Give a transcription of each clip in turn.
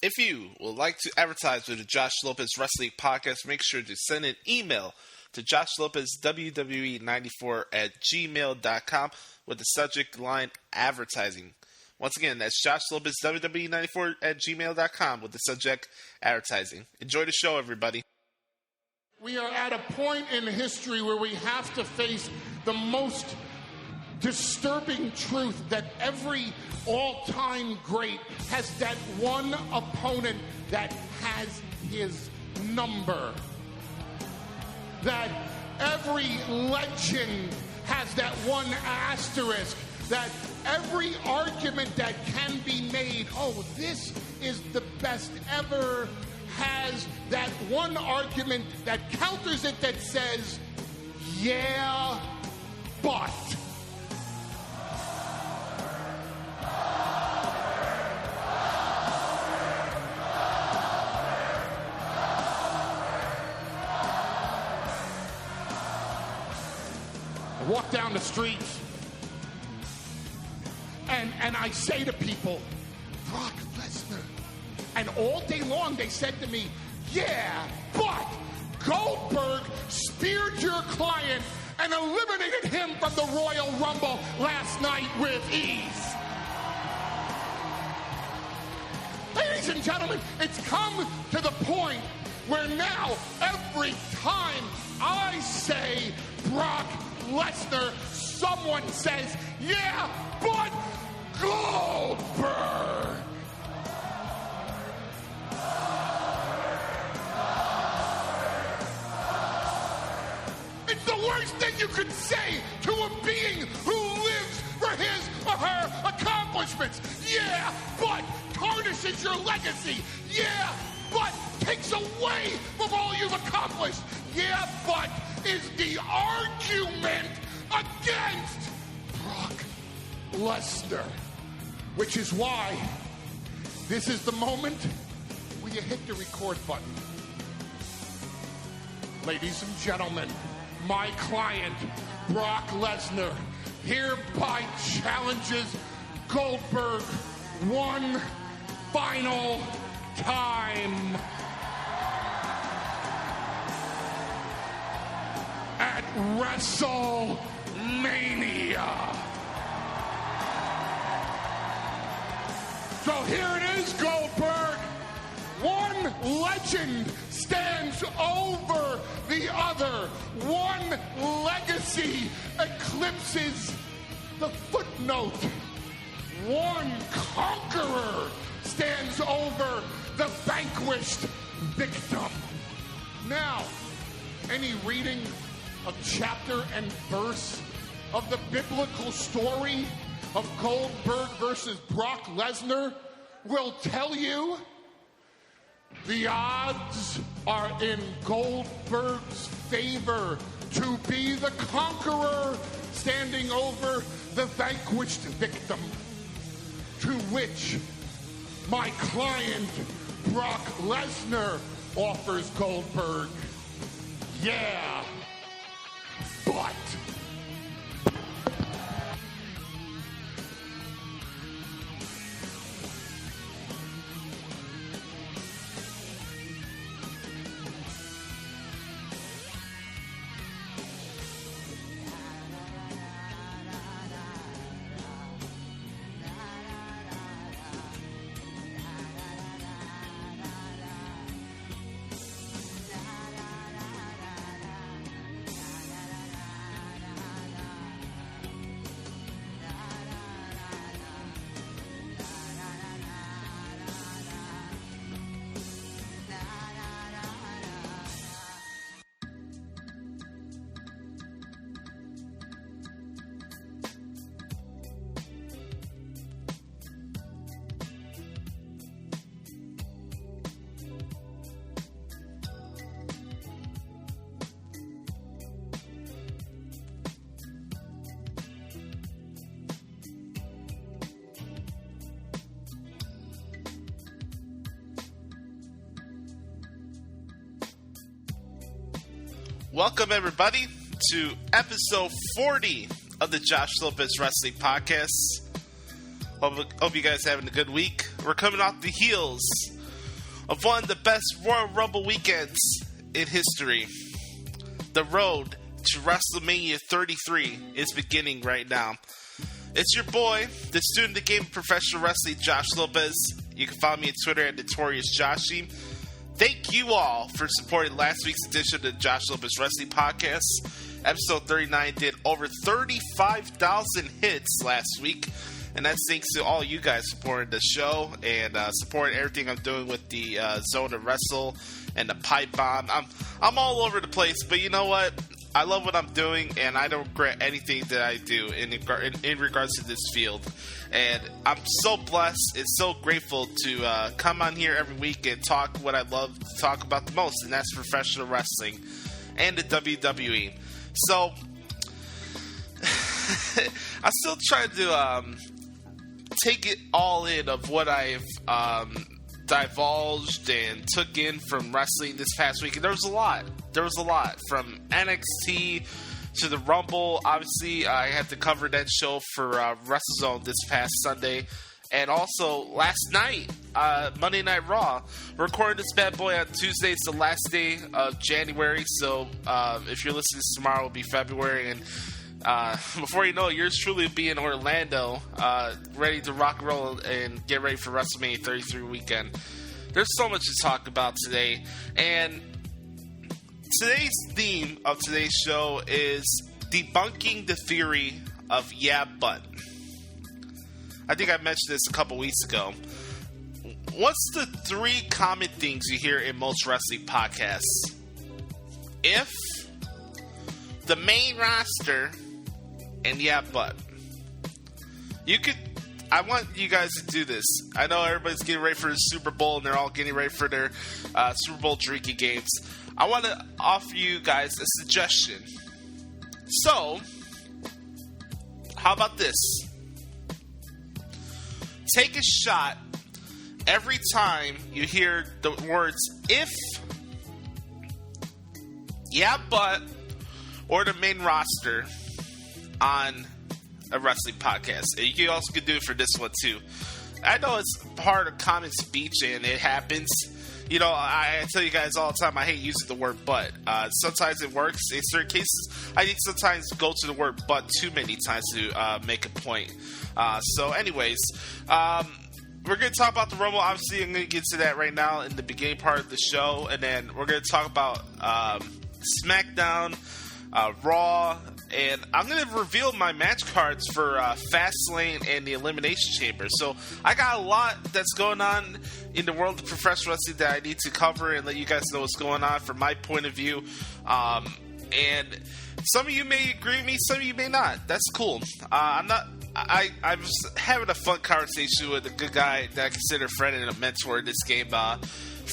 If you would like to advertise with the Josh Lopez Wrestling Podcast, make sure to send an email to joshlopezwwe94@gmail.com with the subject line advertising. Once again, that's joshlopezwwe94@gmail.com with the subject advertising. Enjoy the show, everybody. We are at a point in history where we have to face the most disturbing truth that every all-time great has that one opponent that has his number. That every legend has that one asterisk. That every argument that can be made, oh, this is the best ever, has that one argument that counters it that says, yeah, but. I walk down the streets and I say to people, Brock Lesnar. And all day long they said to me, yeah, but Goldberg speared your client and eliminated him from the Royal Rumble last night with ease. Ladies and gentlemen, it's come to the point where now every time I say Brock Lesnar, someone says, yeah, but Goldberg. It's the worst thing you could say to a being who lives for his or her accomplishments. Yeah, but tarnishes your legacy. Yeah, but takes away from all you've accomplished. Yeah, but is the argument against Brock Lesnar. Which is why this is the moment where you hit the record button. Ladies and gentlemen, my client, Brock Lesnar, hereby challenges Goldberg one final time at WrestleMania. So here it is, Goldberg. One legend stands over the other. One legacy eclipses the footnote. One conqueror stands over the vanquished victim. Now, any reading of chapter and verse of the biblical story of Goldberg versus Brock Lesnar will tell you the odds are in Goldberg's favor to be the conqueror standing over the vanquished victim, to which my client Brock Lesnar offers Goldberg, yeah, but. Welcome, everybody, to episode 40 of the Josh Lopez Wrestling Podcast. Hope you guys are having a good week. We're coming off the heels of one of the best Royal Rumble weekends in history. The road to WrestleMania 33 is beginning right now. It's your boy, the student of the game of professional wrestling, Josh Lopez. You can follow me on Twitter at NotoriousJoshi. Thank you all for supporting last week's edition of the Josh Lopez Wrestling Podcast. Episode 39 did over 35,000 hits last week. And that's thanks to all you guys supporting the show and supporting everything I'm doing with the Zone of Wrestle and the Pipe Bomb. I'm all over the place, but you know what? I love what I'm doing, and I don't regret anything that I do in regards to this field. And I'm so blessed and so grateful to come on here every week and talk what I love to talk about the most, and that's professional wrestling and the WWE. So, I still try to take it all in of what I've divulged and took in from wrestling this past week. And there was a lot. From NXT to the Rumble. Obviously, I had to cover that show for WrestleZone this past Sunday. And also, last night, Monday Night Raw. We're recording this bad boy on Tuesday. It's the last day of January. So, if you're listening to this tomorrow, it'll be February. And before you know it, yours truly will be in Orlando, ready to rock and roll and get ready for WrestleMania 33 weekend. There's so much to talk about today, and today's theme of today's show is debunking the theory of yeah, but. I think I mentioned this a couple weeks ago. What's the three common things you hear in most wrestling podcasts? If, the main roster, and yeah, but. I want you guys to do this. I know everybody's getting ready for the Super Bowl and they're all getting ready for their Super Bowl drinking games. I want to offer you guys a suggestion. So, how about this? Take a shot every time you hear the words if, yeah, but, or the main roster on a wrestling podcast. And you also could do it for this one too. I know it's part of common speech and it happens. You know, I tell you guys all the time, I hate using the word but. Sometimes it works. In certain cases, I think sometimes go to the word but too many times to make a point. So anyways, we're going to talk about the Rumble. Obviously, I'm going to get to that right now in the beginning part of the show. And then we're going to talk about SmackDown, Raw, and I'm going to reveal my match cards for Fastlane and the Elimination Chamber. So I got a lot that's going on in the world of professional wrestling that I need to cover and let you guys know what's going on from my point of view. And some of you may agree with me, some of you may not. That's cool. I'm just having a fun conversation with a good guy that I consider a friend and a mentor in this game,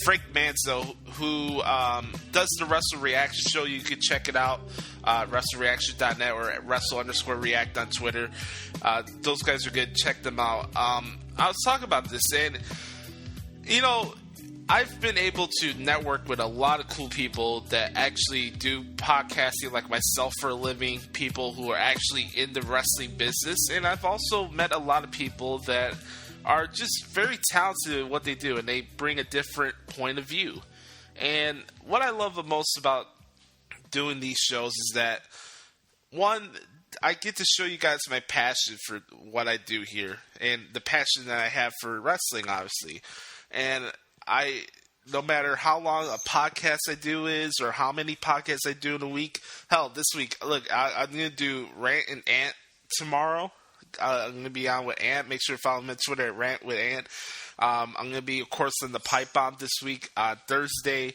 Frank Manzo, who does the Wrestle Reaction show. You can check it out, WrestleReaction.net or at Wrestle_React on Twitter. Those guys are good. Check them out. I was talking about this, and, you know, I've been able to network with a lot of cool people that actually do podcasting like myself for a living, people who are actually in the wrestling business, and I've also met a lot of people that are just very talented at what they do, and they bring a different point of view. And what I love the most about doing these shows is that, one, I get to show you guys my passion for what I do here, and the passion that I have for wrestling, obviously. And no matter how long a podcast I do is, or how many podcasts I do in a week, hell, this week, look, I'm going to do Rant and Ant tomorrow. I'm going to be on with Ant. Make sure to follow me on Twitter at Rant with Ant. I'm going to be, of course, in the Pipe Bomb this week, Thursday.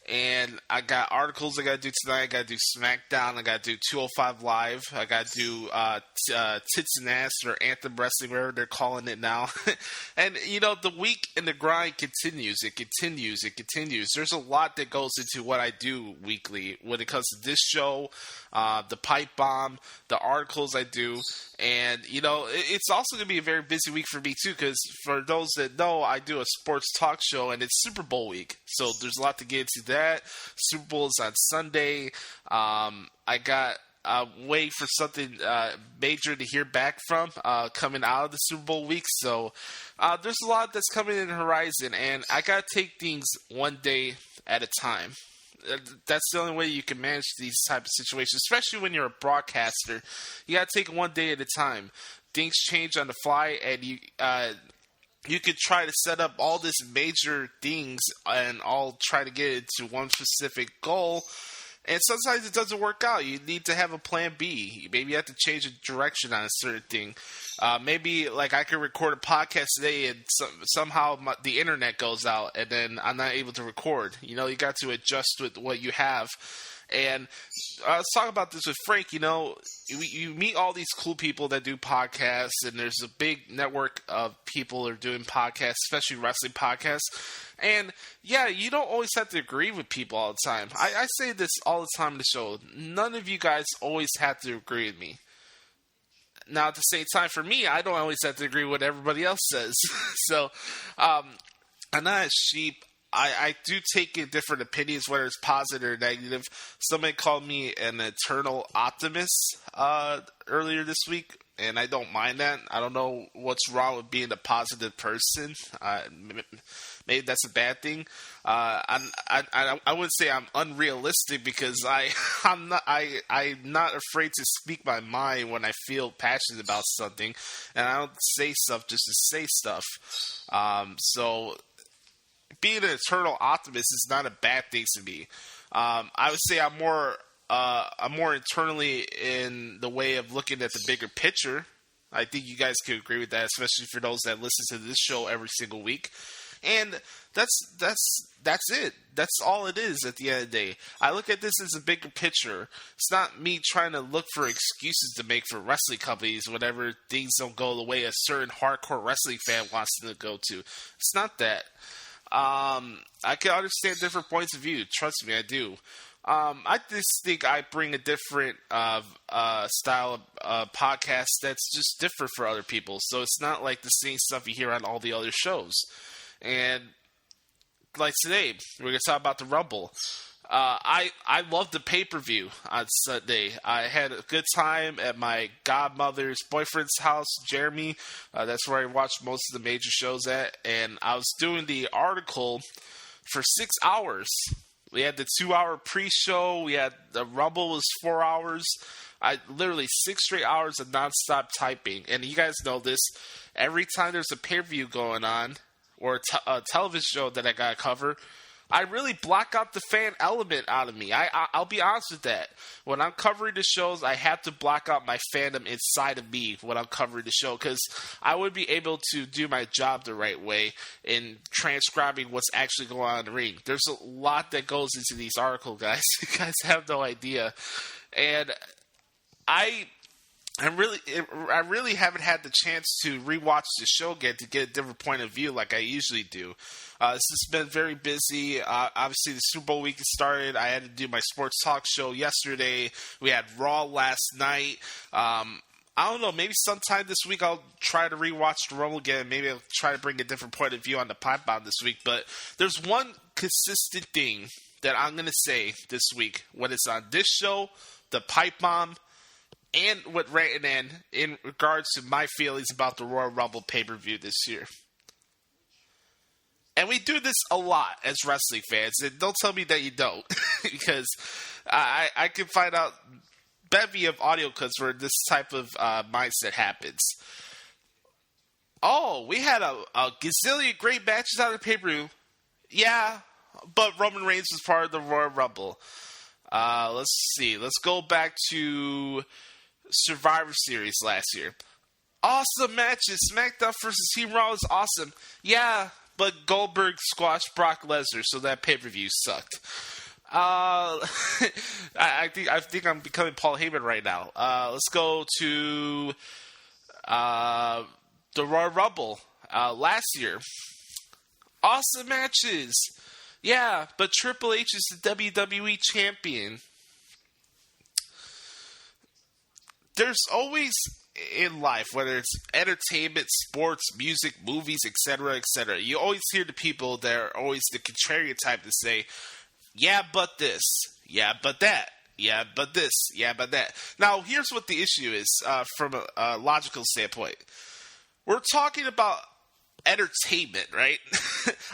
And I got articles I got to do tonight. I got to do SmackDown. I got to do 205 Live. I got to do Tits and Ass, or Anthem Wrestling, whatever they're calling it now. And, you know, the week and the grind continues. It continues. There's a lot that goes into what I do weekly when it comes to this show, the Pipe Bomb, the articles I do. And, you know, it's also going to be a very busy week for me, too, because for those that know, I do a sports talk show, and it's Super Bowl week. So there's a lot to get into that. Super Bowl is on Sunday. I got wait for something major to hear back from coming out of the Super Bowl week. So there's a lot that's coming in the horizon, and I got to take things one day at a time. That's the only way you can manage these type of situations, especially when you're a broadcaster. You got to take it one day at a time. Things change on the fly, and you could try to set up all these major things and all try to get into one specific goal. And sometimes it doesn't work out. You need to have a plan B. Maybe you have to change the direction on a certain thing. Maybe, like, I could record a podcast today and somehow the internet goes out and then I'm not able to record. You know, you got to adjust with what you have. And I was talking about this with Frank. You know, you meet all these cool people that do podcasts, and there's a big network of people that are doing podcasts, especially wrestling podcasts. And, yeah, you don't always have to agree with people all the time. I say this all the time on the show. None of you guys always have to agree with me. Now, at the same time, for me, I don't always have to agree with what everybody else says. So, I'm not a sheep. I do take in different opinions, whether it's positive or negative. Somebody called me an eternal optimist earlier this week, and I don't mind that. I don't know what's wrong with being a positive person. Maybe that's a bad thing. I wouldn't say I'm unrealistic because I'm not afraid to speak my mind when I feel passionate about something, and I don't say stuff just to say stuff. So being an eternal optimist is not a bad thing to me. I would say I'm more internally in the way of looking at the bigger picture. I think you guys could agree with that, especially for those that listen to this show every single week. And that's it. That's all it is at the end of the day. I look at this as a bigger picture. It's not me trying to look for excuses to make for wrestling companies whenever things don't go the way a certain hardcore wrestling fan wants them to go to. It's not that. I can understand different points of view. Trust me, I do. I just think I bring a different style of podcast that's just different for other people. So it's not like the same stuff you hear on all the other shows. And like today, we're going to talk about the Rumble. I loved the pay-per-view on Sunday. I had a good time at my godmother's boyfriend's house, Jeremy. That's where I watched most of the major shows at. And I was doing the article for 6 hours. We had the 2-hour pre-show. We had the Rumble was 4 hours. Literally 6 straight hours of nonstop typing. And you guys know this. Every time there's a pay-per-view going on or a television show that I got to cover, I really block out the fan element out of me. I'll be honest with that. When I'm covering the shows, I have to block out my fandom inside of me when I'm covering the show because I would be able to do my job the right way in transcribing what's actually going on in the ring. There's a lot that goes into these articles, guys. You guys have no idea. And I really haven't had the chance to rewatch the show again to get a different point of view like I usually do. This has been very busy. Obviously, the Super Bowl week has started. I had to do my sports talk show yesterday. We had Raw last night. I don't know. Maybe sometime this week I'll try to rewatch the Rumble again. Maybe I'll try to bring a different point of view on the pipe bomb this week. But there's one consistent thing that I'm going to say this week when it's on this show, the pipe bomb, and with Rantanen in regards to my feelings about the Royal Rumble pay-per-view this year. And we do this a lot as wrestling fans, and don't tell me that you don't, because I can find out bevy of audio clips where this type of mindset happens. Oh, we had a gazillion great matches out of the pay-per-view. Yeah, but Roman Reigns was part of the Royal Rumble. Let's see. Let's go back to Survivor Series last year. Awesome matches. SmackDown versus Team Raw was awesome. Yeah, but Goldberg squashed Brock Lesnar, so that pay-per-view sucked. I think I'm becoming Paul Heyman right now. Let's go to the Royal Rumble last year. Awesome matches. Yeah, but Triple H is the WWE champion. There's always in life, whether it's entertainment, sports, music, movies, etc., you always hear the people that are always the contrarian type to say, yeah, but this, yeah, but that, yeah, but this, yeah, but that. Now, here's what the issue is from a logical standpoint. We're talking about entertainment, right?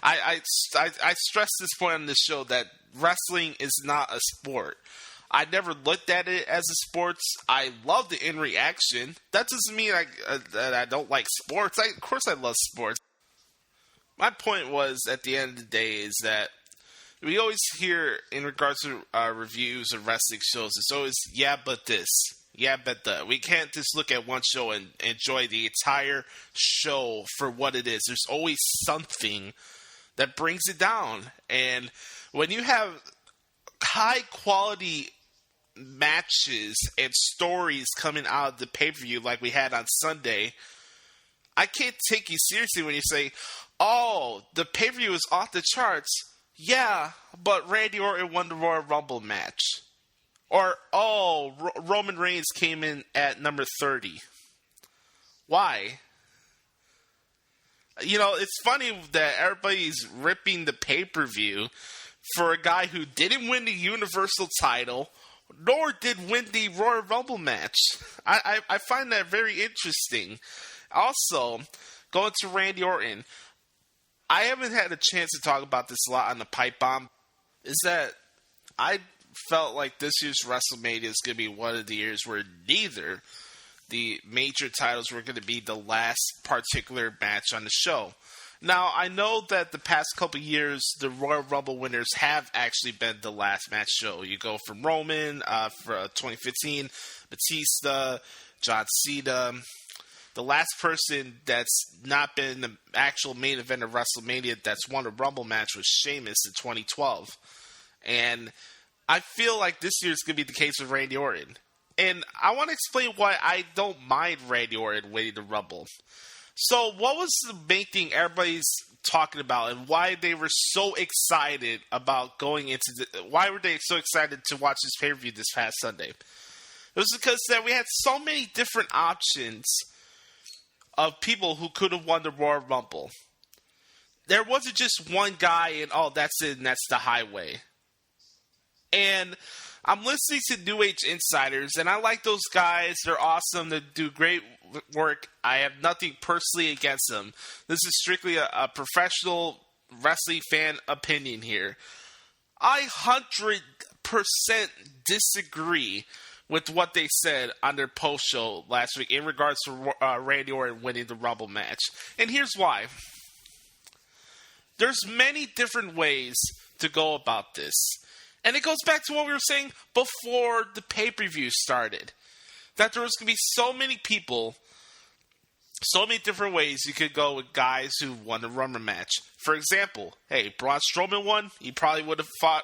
I stress this point on this show that wrestling is not a sport. I never looked at it as a sport. I love the in-reaction. That doesn't mean that I don't like sports. Of course I love sports. My point was, at the end of the day, is that we always hear, in regards to reviews of wrestling shows, it's always, yeah, but this. Yeah, but that. We can't just look at one show and enjoy the entire show for what it is. There's always something that brings it down. And when you have high-quality matches and stories coming out of the pay-per-view like we had on Sunday, I can't take you seriously when you say, oh, the pay-per-view is off the charts. Yeah, but Randy Orton won the Royal Rumble match. Or, oh, Roman Reigns came in at number 30. Why? You know, it's funny that everybody's ripping the pay-per-view for a guy who didn't win the Universal title, nor did win the Royal Rumble match. I find that very interesting. Also, going to Randy Orton, I haven't had a chance to talk about this a lot on the Pipe Bomb, is that I felt like this year's WrestleMania is going to be one of the years where neither the major titles were going to be the last particular match on the show. Now, I know that the past couple years, the Royal Rumble winners have actually been the last match show. You go from Roman for 2015, Batista, John Cena. The last person that's not been the actual main event of WrestleMania that's won a Rumble match was Sheamus in 2012. And I feel like this year is going to be the case with Randy Orton. And I want to explain why I don't mind Randy Orton winning the Rumble. So what was the main thing everybody's talking about, and why they were so excited about going into why were they so excited to watch this pay-per-view this past Sunday? It was because that we had so many different options of people who could have won the Royal Rumble. There wasn't just one guy and, oh, that's it, and that's the highway. And I'm listening to New Age Insiders, and I like those guys. They're awesome. They do great work. I have nothing personally against them. This is strictly a professional wrestling fan opinion here. I 100% disagree with what they said on their post-show last week in regards to Randy Orton winning the Rumble match. And here's why. There's many different ways to go about this. And it goes back to what we were saying before the pay-per-view started. That there was going to be so many people, so many different ways you could go with guys who won the Rumble match. For example, hey, Braun Strowman won. He probably would have fought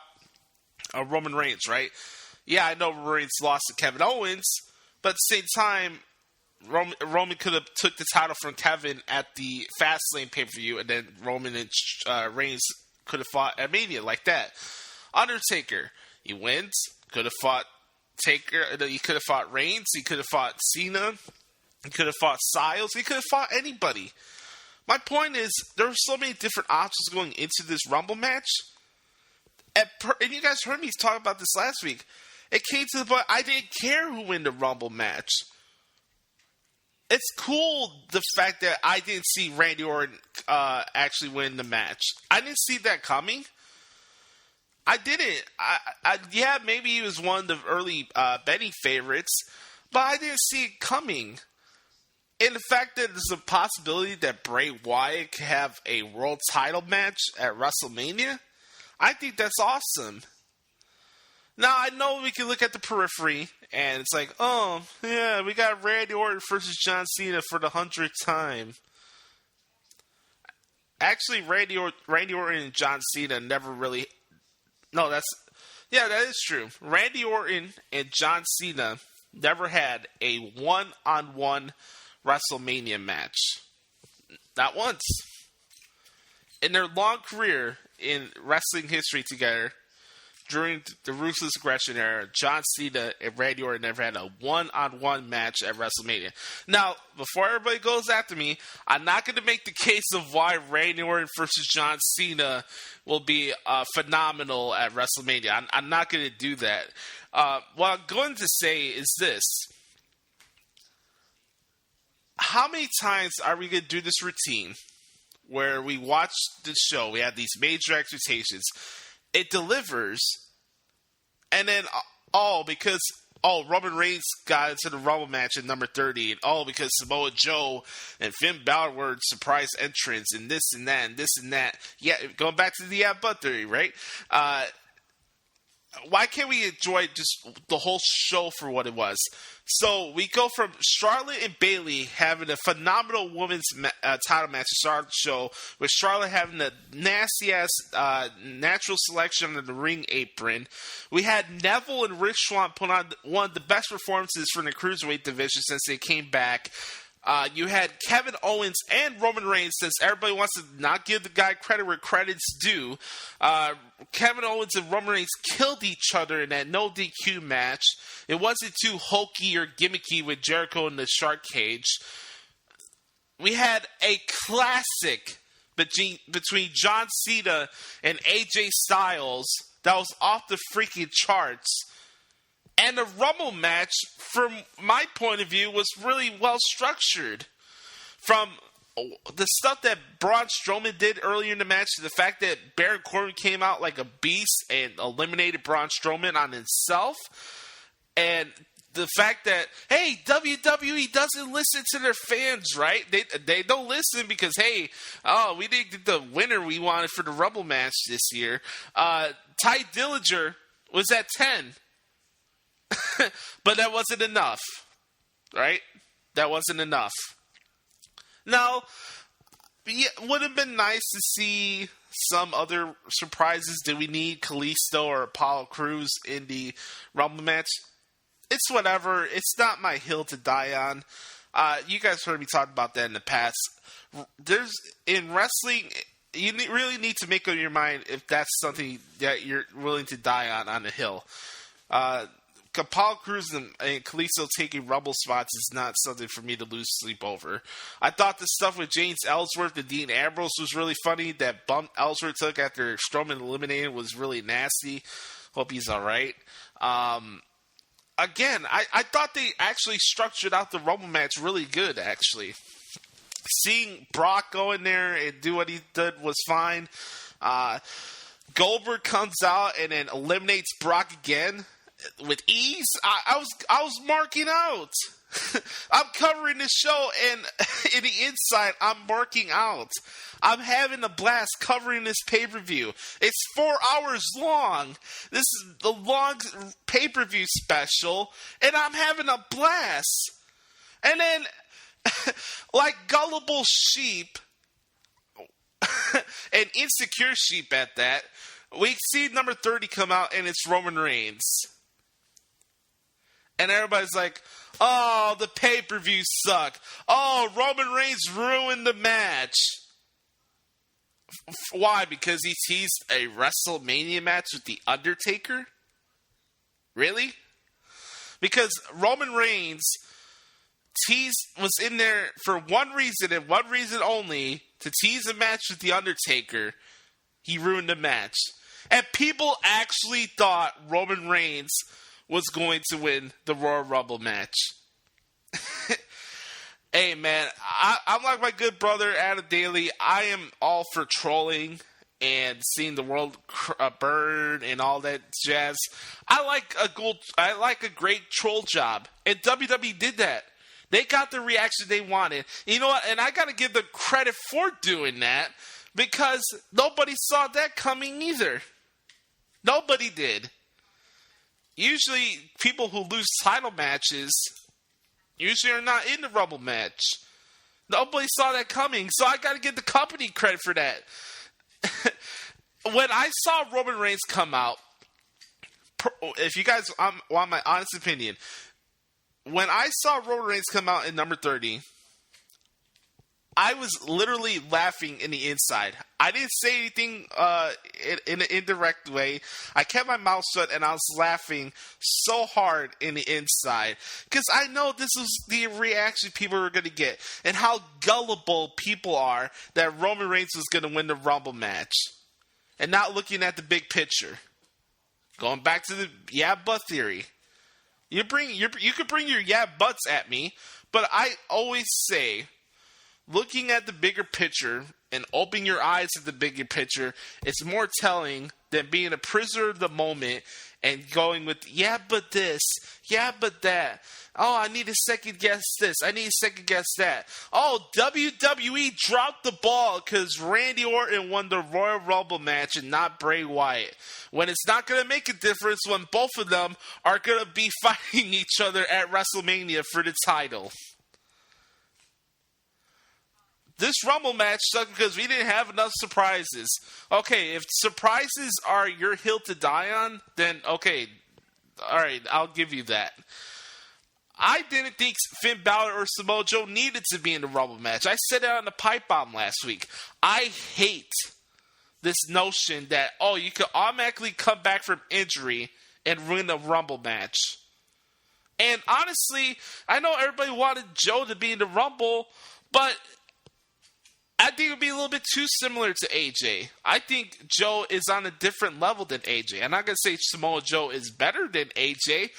Roman Reigns, right? Yeah, I know Reigns lost to Kevin Owens, but at the same time, Roman could have took the title from Kevin at the Fastlane pay-per-view, and then Roman and Reigns could have fought at Mania like that. Undertaker, he wins, could have fought Taker, he could have fought Reigns, he could have fought Cena, he could have fought Styles, he could have fought anybody. My point is, there are so many different options going into this Rumble match, and you guys heard me talk about this last week. It came to the point I didn't care who won the Rumble match. It's cool the fact that I didn't see Randy Orton actually win the match. I didn't see that coming. I didn't. Yeah, maybe he was one of the early betting favorites, but I didn't see it coming. And the fact that there's a possibility that Bray Wyatt could have a world title match at WrestleMania, I think that's awesome. Now, I know we can look at the periphery, and it's like, oh, yeah, we got Randy Orton versus John Cena for the 100th time. Actually, Randy Orton and John Cena never really... No, that is true. Randy Orton and John Cena never had a one-on-one WrestleMania match. Not once. In their long career in wrestling history together, during the Ruthless Aggression era, John Cena and Randy Orton never had a one-on-one match at WrestleMania. Now, before everybody goes after me, I'm not going to make the case of why Randy Orton versus John Cena will be phenomenal at WrestleMania. I'm not going to do that. What I'm going to say is this. How many times are we going to do this routine where we watch the show, we have these major expectations, it delivers, and then, because Roman Reigns got into the Rumble match at number 30, and because Samoa Joe and Finn Balor were surprise entrants, and this and that, and this and that. Yeah, going back to the butt theory, right? Why can't we enjoy just the whole show for what it was? So we go from Charlotte and Bayley having a phenomenal women's title match to start the show, with Charlotte having the nasty-ass natural selection on the ring apron. We had Neville and Rich Swann put on one of the best performances from the Cruiserweight division since they came back. You had Kevin Owens and Roman Reigns, since everybody wants to not give the guy credit where credit's due. Kevin Owens and Roman Reigns killed each other in that no DQ match. It wasn't too hokey or gimmicky with Jericho in the shark cage. We had a classic between John Cena and AJ Styles that was off the freaking charts. And the Rumble match, from my point of view, was really well structured. From the stuff that Braun Strowman did earlier in the match to the fact that Baron Corbin came out like a beast and eliminated Braun Strowman on himself. And the fact that, hey, WWE doesn't listen to their fans, right? They don't listen because, hey, we didn't get the winner we wanted for the Rumble match this year. Ty Dillinger was at 10. But that wasn't enough, right? That wasn't enough. Now, it would have been nice to see some other surprises. Did we need Kalisto or Apollo Crews in the Rumble match? It's whatever. It's not my hill to die on. You guys heard me talk about that in the past. In wrestling, you really need to make up your mind if that's something that you're willing to die on a hill. Apollo Crews and Kalisto taking Rumble spots is not something for me to lose sleep over. I thought the stuff with James Ellsworth and Dean Ambrose was really funny. That bump Ellsworth took after Strowman eliminated was really nasty. Hope he's all right. Again, I thought they actually structured out the Rumble match really good, actually. Seeing Brock go in there and do what he did was fine. Goldberg comes out and then eliminates Brock again with ease. I was marking out. I'm covering this show, and in the inside, I'm marking out. I'm having a blast covering this pay-per-view. It's 4 hours long. This is the long pay-per-view special, and I'm having a blast. And then, like gullible sheep, and insecure sheep at that, we see number 30 come out, and it's Roman Reigns. And everybody's like, oh, the pay-per-views suck. Oh, Roman Reigns ruined the match. Why? Because he teased a WrestleMania match with The Undertaker? Really? Because Roman Reigns was in there for one reason and one reason only, to tease a match with The Undertaker. He ruined the match. And people actually thought Roman Reigns was going to win the Royal Rumble match. Hey, man, I'm like my good brother, Adam Daly. I am all for trolling and seeing the world burn and all that jazz. I like a great troll job, and WWE did that. They got the reaction they wanted. You know what? And I got to give them credit for doing that, because nobody saw that coming either. Nobody did. Usually, people who lose title matches usually are not in the Rumble match. Nobody saw that coming, so I got to give the company credit for that. When I saw Roman Reigns come out, if you guys want my honest opinion, when I saw Roman Reigns come out in number 30, I was literally laughing in the inside. I didn't say anything in an indirect way. I kept my mouth shut, and I was laughing so hard in the inside. Because I know this is the reaction people are going to get, and how gullible people are that Roman Reigns was going to win the Rumble match. And not looking at the big picture. Going back to the yeah but theory. You could bring your yeah buts at me, but I always say, looking at the bigger picture and opening your eyes to the bigger picture, it's more telling than being a prisoner of the moment and going with, yeah, but this, yeah, but that. Oh, I need to second guess this. I need to second guess that. Oh, WWE dropped the ball because Randy Orton won the Royal Rumble match and not Bray Wyatt. When it's not going to make a difference when both of them are going to be fighting each other at WrestleMania for the title. This Rumble match sucked because we didn't have enough surprises. Okay, if surprises are your hill to die on, then okay, alright, I'll give you that. I didn't think Finn Balor or Samoa Joe needed to be in the Rumble match. I said it on the Pipe Bomb last week. I hate this notion that, oh, you could automatically come back from injury and win a Rumble match. And honestly, I know everybody wanted Joe to be in the Rumble, but I think it would be a little bit too similar to AJ. I think Joe is on a different level than AJ. I'm not going to say Samoa Joe is better than AJ,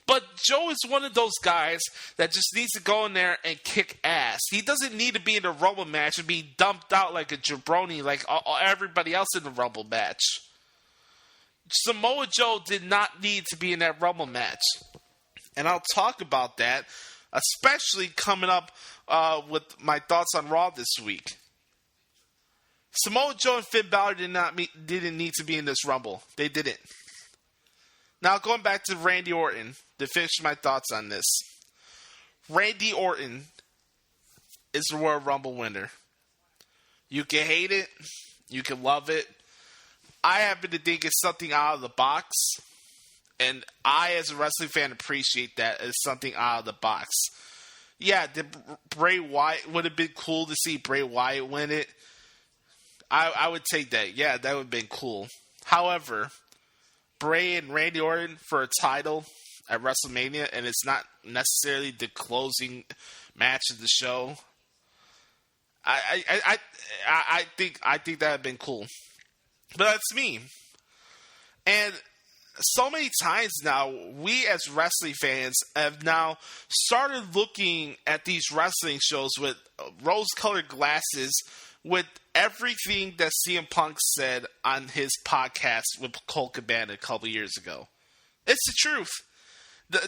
but Joe is one of those guys that just needs to go in there and kick ass. He doesn't need to be in a Rumble match and be dumped out like a jabroni like everybody else in the Rumble match. Samoa Joe did not need to be in that Rumble match. And I'll talk about that, especially coming up with my thoughts on Raw this week. Samoa Joe and Finn Balor didn't need to be in this Rumble. They didn't. Now, going back to Randy Orton to finish my thoughts on this. Randy Orton is the Royal Rumble winner. You can hate it. You can love it. I happen to think it's something out of the box. And I, as a wrestling fan, appreciate that as something out of the box. Yeah, Bray Wyatt would have been cool to see Bray Wyatt win it. I would take that. Yeah, that would have been cool. However, Bray and Randy Orton for a title at WrestleMania, and it's not necessarily the closing match of the show. I think that would have been cool. But that's me. And so many times now, we as wrestling fans have now started looking at these wrestling shows with rose-colored glasses with everything that CM Punk said on his podcast with Colt Cabana a couple years ago. It's the truth.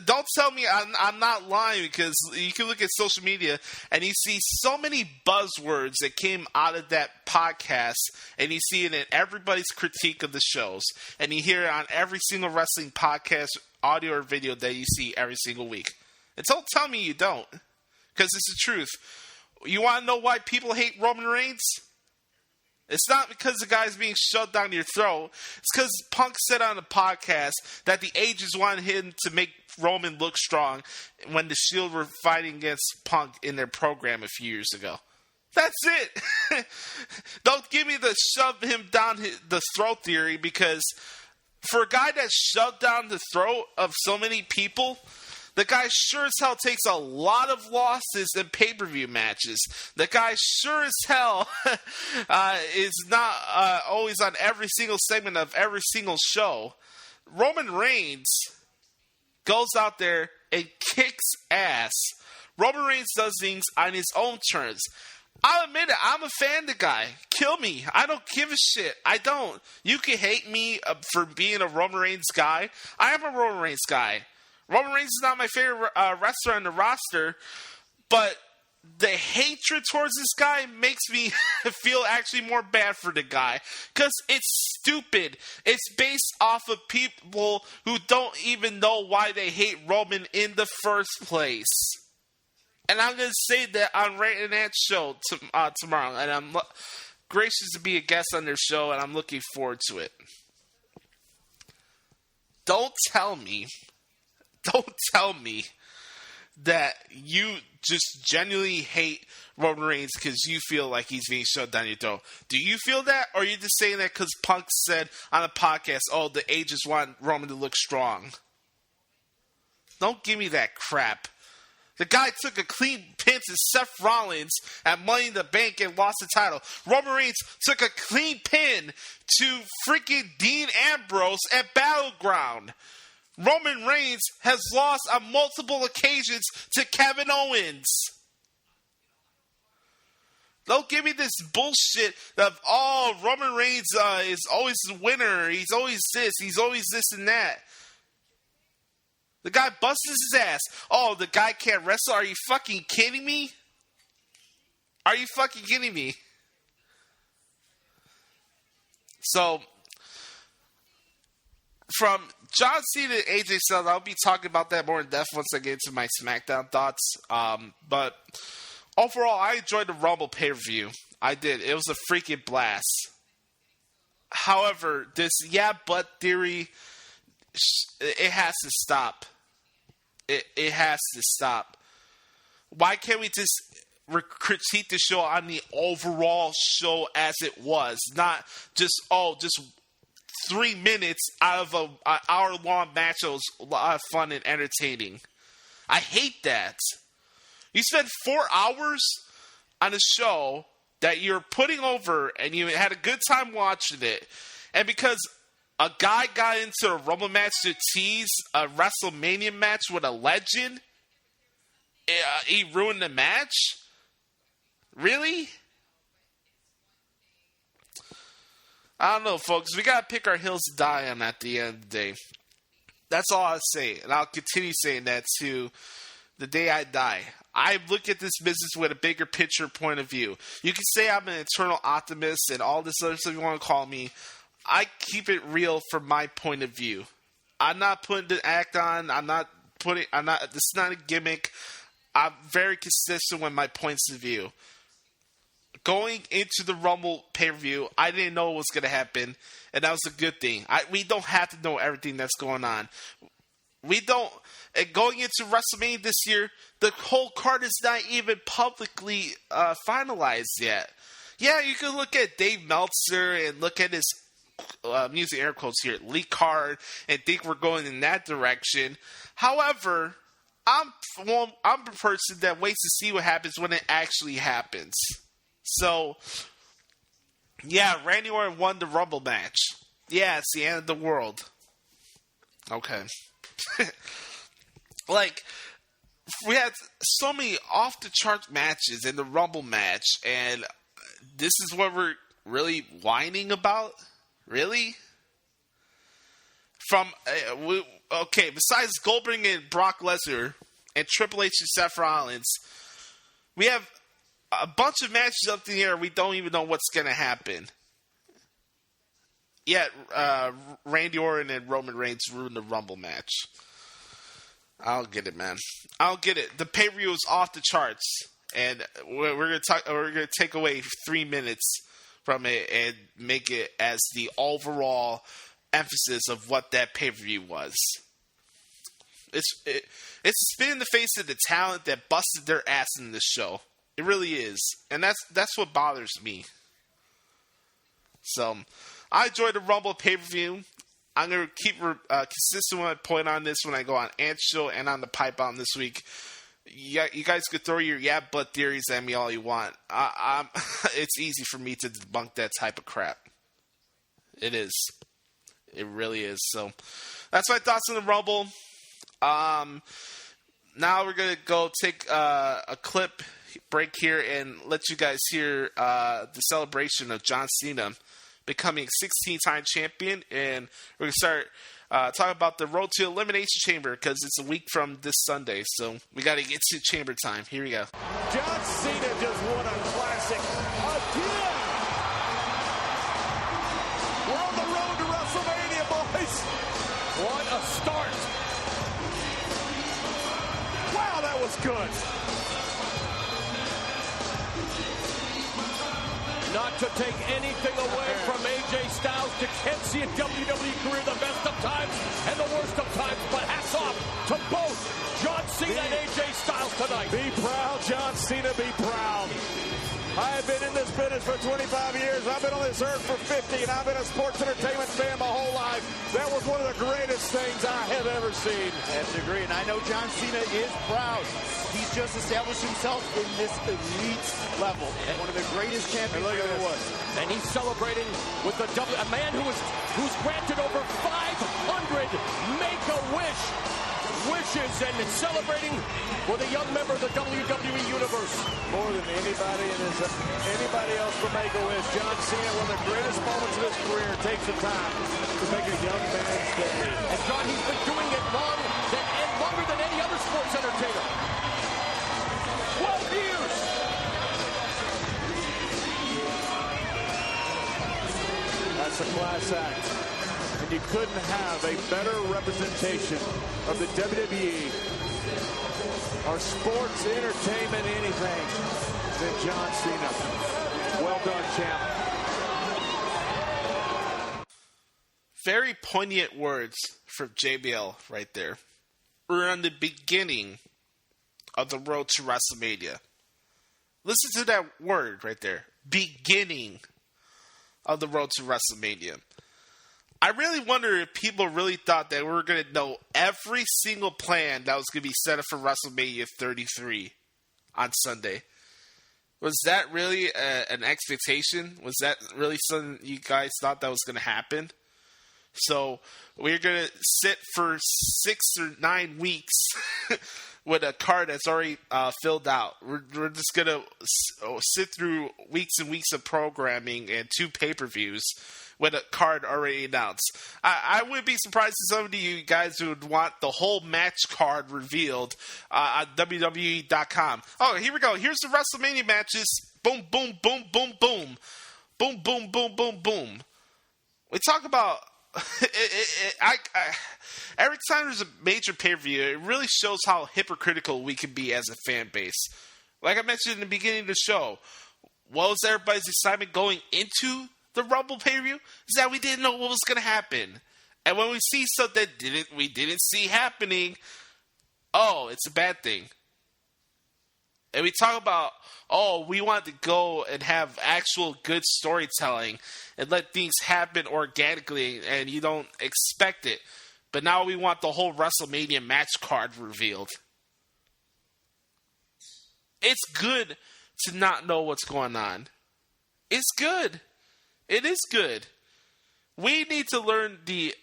Don't tell me I'm not lying, because you can look at social media and you see so many buzzwords that came out of that podcast, and you see it in everybody's critique of the shows, and you hear it on every single wrestling podcast, audio or video that you see every single week. And don't tell me you don't, because it's the truth. You want to know why people hate Roman Reigns? It's not because the guy's being shoved down your throat. It's because Punk said on the podcast that the agents wanted him to make Roman look strong when the Shield were fighting against Punk in their program a few years ago. That's it. Don't give me the shove him down the throat theory, because for a guy that's shoved down the throat of so many people, the guy sure as hell takes a lot of losses in pay-per-view matches. The guy sure as hell is not always on every single segment of every single show. Roman Reigns goes out there and kicks ass. Roman Reigns does things on his own terms. I'll admit it, I'm a fan of the guy. Kill me. I don't give a shit. I don't. You can hate me for being a Roman Reigns guy. I am a Roman Reigns guy. Roman Reigns is not my favorite wrestler on the roster, but the hatred towards this guy makes me feel actually more bad for the guy, because it's stupid. It's based off of people who don't even know why they hate Roman in the first place. And I'm going to say that on Ray and Ant's show tomorrow, and I'm gracious to be a guest on their show, and I'm looking forward to it. Don't tell me that you just genuinely hate Roman Reigns because you feel like he's being shoved down your throat. Do you feel that, or are you just saying that because Punk said on a podcast, oh, the ages want Roman to look strong? Don't give me that crap. The guy took a clean pin to Seth Rollins at Money in the Bank and lost the title. Roman Reigns took a clean pin to freaking Dean Ambrose at Battleground. Roman Reigns has lost on multiple occasions to Kevin Owens. Don't give me this bullshit of, oh, Roman Reigns is always the winner. He's always this and that. The guy busts his ass. Oh, the guy can't wrestle? Are you fucking kidding me? Are you fucking kidding me? So, from John Cena and AJ Styles, I'll be talking about that more in depth once I get into my SmackDown thoughts. But overall, I enjoyed the Rumble pay-per-view. I did. It was a freaking blast. However, this but theory, it has to stop. It has to stop. Why can't we just critique the show on the overall show as it was? Not just 3 minutes out of an hour-long match that was a lot of fun and entertaining. I hate that. You spend 4 hours on a show that you're putting over and you had a good time watching it, and because a guy got into a Rumble match to tease a WrestleMania match with a legend, he ruined the match? Really? I don't know, folks. We got to pick our hills to die on at the end of the day. That's all I'll say. And I'll continue saying that to the day I die. I look at this business with a bigger picture point of view. You can say I'm an eternal optimist and all this other stuff you want to call me. I keep it real from my point of view. I'm not putting the act on. This is not a gimmick. I'm very consistent with my points of view. Going into the Rumble pay-per-view, I didn't know what was going to happen, and that was a good thing. We don't have to know everything that's going on. Going into WrestleMania this year, the whole card is not even publicly finalized yet. Yeah, you can look at Dave Meltzer and look at his I'm using air quotes here, leak card, and think we're going in that direction. However, I'm the person that waits to see what happens when it actually happens. So, yeah, Randy Orton won the Rumble match. Yeah, it's the end of the world. Okay. We had so many off-the-chart matches in the Rumble match, and this is what we're really whining about? Really? Besides Goldberg and Brock Lesnar and Triple H and Seth Rollins, we have a bunch of matches up in the air. We don't even know what's going to happen. Yet, Randy Orton and Roman Reigns ruined the Rumble match. I don't get it, man. I don't get it. The pay-per-view is off the charts, and we're gonna take away 3 minutes from it and make it as the overall emphasis of what that pay-per-view was. It's spin in the face of the talent that busted their ass in this show. It really is, and that's what bothers me. So, I enjoyed the Rumble pay-per-view. I'm going to keep consistent with my point on this when I go on Ant's show and on the Pipe Bomb this week. You guys could throw your but theories at me all you want. It's easy for me to debunk that type of crap. It is. It really is. So, that's my thoughts on the Rumble. Now we're going to go take a clip break here and let you guys hear the celebration of John Cena becoming 16-time champion, and we're going to start talking about the road to Elimination Chamber because it's a week from this Sunday, so we got to get to Chamber time. Here we go. John Cena just won a classic again. We're on the road to WrestleMania, boys. What a start. Wow, that was good. Not to take anything away from AJ Styles to Kenzie and WWE career, the best of times and the worst of times, but hats off to both John Cena Cena and AJ Styles tonight. Be proud, John Cena, be proud. I have been in this business for 25 years. I've been on this earth for 50, and I've been a sports entertainment fan my whole life. That was one of the greatest things I have ever seen. I have to agree, and I know John Cena is proud. He's just established himself in this elite level. One of the greatest champions there ever was. And he's celebrating with a man who's granted over 500 Make-A-Wish wishes and celebrating with a young member of the WWE Universe. More than anybody else to make a wish. John Cena, one of the greatest moments of his career, takes the time to make a young man's day. And John, he's been doing it longer than any other sports entertainer. 12 years. That's a class act. And you couldn't have a better representation of the WWE or sports, entertainment, anything than John Cena. Well done, champ. Very poignant words from JBL right there. We're on the beginning of the road to WrestleMania. Listen to that word right there. Beginning of the road to WrestleMania. I really wonder if people really thought that we were going to know every single plan that was going to be set up for WrestleMania 33 on Sunday. Was that really an expectation? Was that really something you guys thought that was going to happen? So we're going to sit for 6 or 9 weeks with a card that's already filled out. We're just going to sit through weeks and weeks of programming and 2 pay-per-views with a card already announced. I wouldn't be surprised if some of you guys would want the whole match card revealed on WWE.com. Oh, here we go. Here's the WrestleMania matches. Boom, boom, boom, boom, boom. Boom, boom, boom, boom, boom. We talk about... every time there's a major pay-per-view, it really shows how hypocritical we can be as a fan base. Like I mentioned in the beginning of the show, what was everybody's excitement going into the Rumble pay-per-view? Is that we didn't know what was going to happen. And when we see something we didn't see happening, oh, it's a bad thing. And we talk about, we want to go and have actual good storytelling and let things happen organically and you don't expect it. But now we want the whole WrestleMania match card revealed. It's good to not know what's going on. It's good. It is good. We need to learn the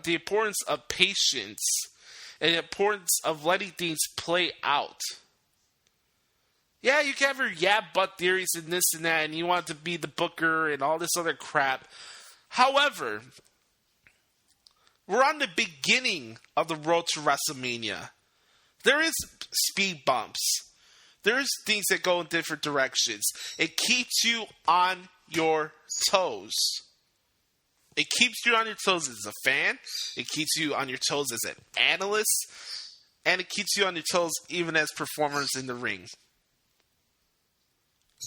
importance of patience and the importance of letting things play out. Yeah, you can have your butt theories and this and that, and you want to be the booker and all this other crap. However, we're on the beginning of the road to WrestleMania. There is speed bumps. There's things that go in different directions. It keeps you on your toes. It keeps you on your toes as a fan. It keeps you on your toes as an analyst. And it keeps you on your toes even as performers in the ring.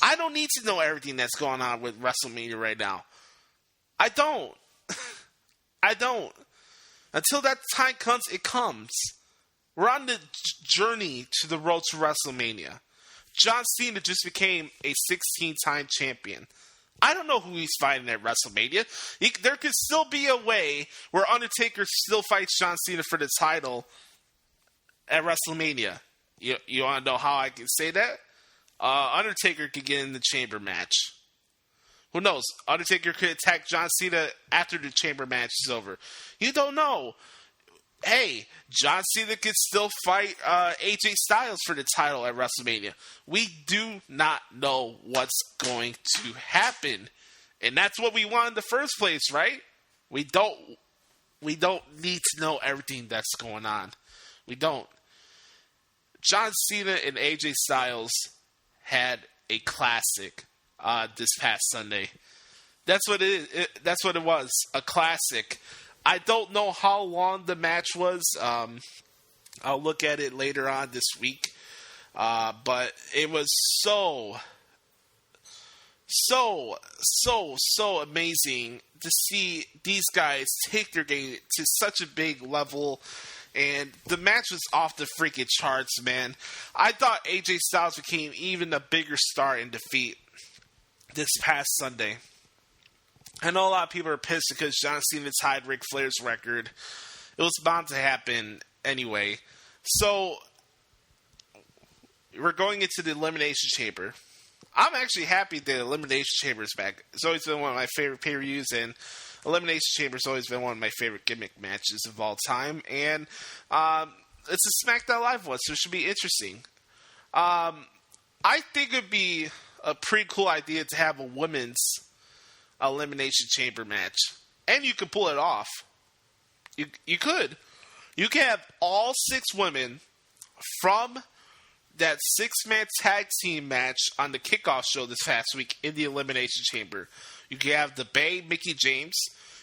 I don't need to know everything that's going on with WrestleMania right now. I don't. I don't. Until that time comes, it comes. We're on the journey to the road to WrestleMania. John Cena just became a 16-time champion. I don't know who he's fighting at WrestleMania. There could still be a way where Undertaker still fights John Cena for the title at WrestleMania. You want to know how I can say that? Undertaker could get in the chamber match. Who knows? Undertaker could attack John Cena after the chamber match is over. You don't know. Hey, John Cena could still fight AJ Styles for the title at WrestleMania. We do not know what's going to happen. And that's what we want in the first place, right? We don't need to know everything that's going on. We don't. John Cena and AJ Styles had a classic this past Sunday. That's what it is. That's what it was. A classic. I don't know how long the match was. I'll look at it later on this week. But it was so amazing to see these guys take their game to such a big level And the match was off the freaking charts, man. I thought AJ Styles became even a bigger star in defeat this past Sunday. I know a lot of people are pissed because John Cena tied Ric Flair's record. It was bound to happen anyway. So, we're going into the Elimination Chamber. I'm actually happy the Elimination Chamber is back. It's always been one of my favorite pay-per-views, and Elimination Chamber has always been one of my favorite gimmick matches of all time. And it's a SmackDown Live one, so it should be interesting. I think it would be a pretty cool idea to have a women's Elimination Chamber match. And you could pull it off. You could. You can have all 6 women from that 6-man tag team match on the kickoff show this past week in the Elimination Chamber. You can have the Bae, Mickie James.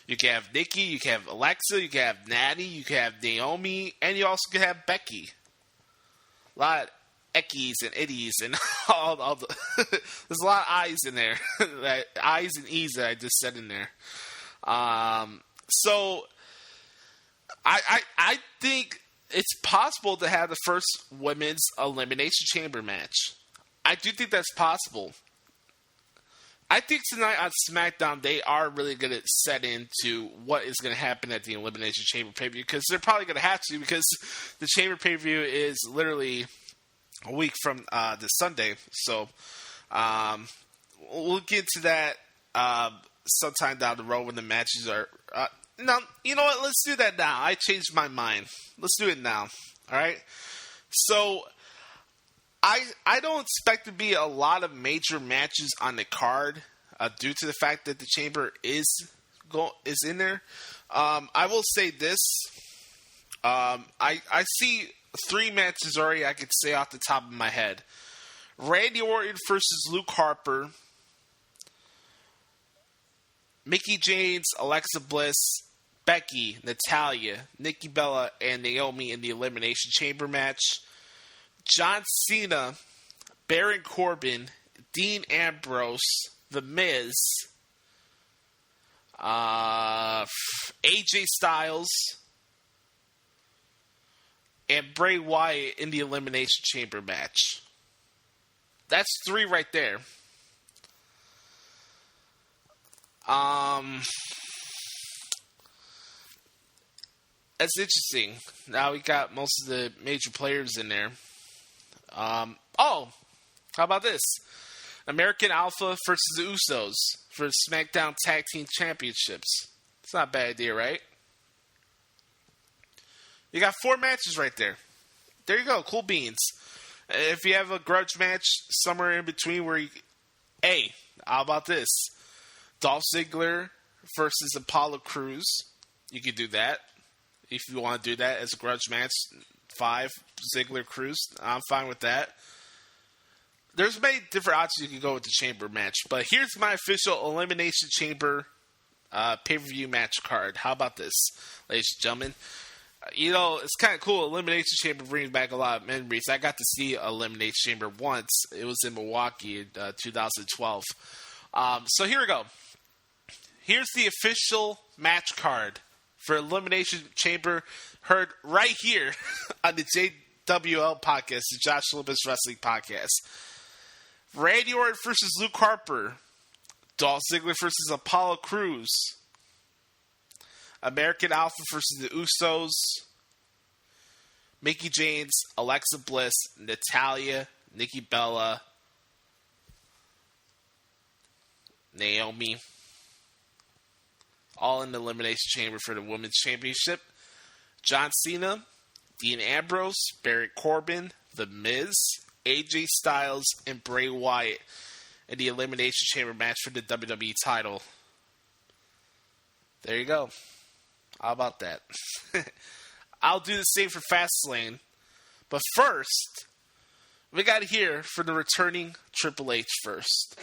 You can have Nikki. You can have Alexa. You can have Natty. You can have Naomi. And you also can have Becky. A lot of Eckies and Iddies and all the... There's a lot of I's in there. I's and E's that I just said in there. So, I think it's possible to have the first women's Elimination Chamber match. I do think that's possible. I think tonight on SmackDown, they are really going to set into what is going to happen at the Elimination Chamber pay-per-view, because they're probably going to have to, because the Chamber pay-per-view is literally a week from this Sunday. So we'll get to that sometime down the road when the matches are... No, you know what? Let's do that now. I changed my mind. Let's do it now. All right? So, I don't expect to be a lot of major matches on the card due to the fact that the Chamber is in there. I will say this. I see 3 matches already I could say off the top of my head. Randy Orton versus Luke Harper. Mickie James, Alexa Bliss, Becky, Natalya, Nikki Bella, and Naomi in the Elimination Chamber match. John Cena, Baron Corbin, Dean Ambrose, The Miz, AJ Styles, and Bray Wyatt in the Elimination Chamber match. That's 3 right there. That's interesting. Now we got most of the major players in there. How about this? American Alpha versus the Usos for SmackDown Tag Team Championships. It's not a bad idea, right? You got 4 matches right there. There you go. Cool beans. If you have a grudge match somewhere in between where you... Hey, how about this? Dolph Ziggler versus Apollo Crews. You could do that. If you want to do that as a grudge match, 5, Ziggler Crews. I'm fine with that. There's many different options you can go with the Chamber match. But here's my official Elimination Chamber pay-per-view match card. How about this, ladies and gentlemen? You know, it's kind of cool. Elimination Chamber brings back a lot of memories. I got to see Elimination Chamber once. It was in Milwaukee in 2012. So here we go. Here's the official match card for Elimination Chamber, heard right here on the JWL podcast, the Josh Lopez Wrestling Podcast. Randy Orton versus Luke Harper. Dolph Ziggler versus Apollo Crews. American Alpha versus the Usos. Mickie James, Alexa Bliss, Natalya, Nikki Bella, Naomi. All in the Elimination Chamber for the Women's Championship. John Cena, Dean Ambrose, Baron Corbin, The Miz, AJ Styles, and Bray Wyatt in the Elimination Chamber match for the WWE title. There you go. How about that? I'll do the same for Fastlane. But first, we got to hear from the returning Triple H first.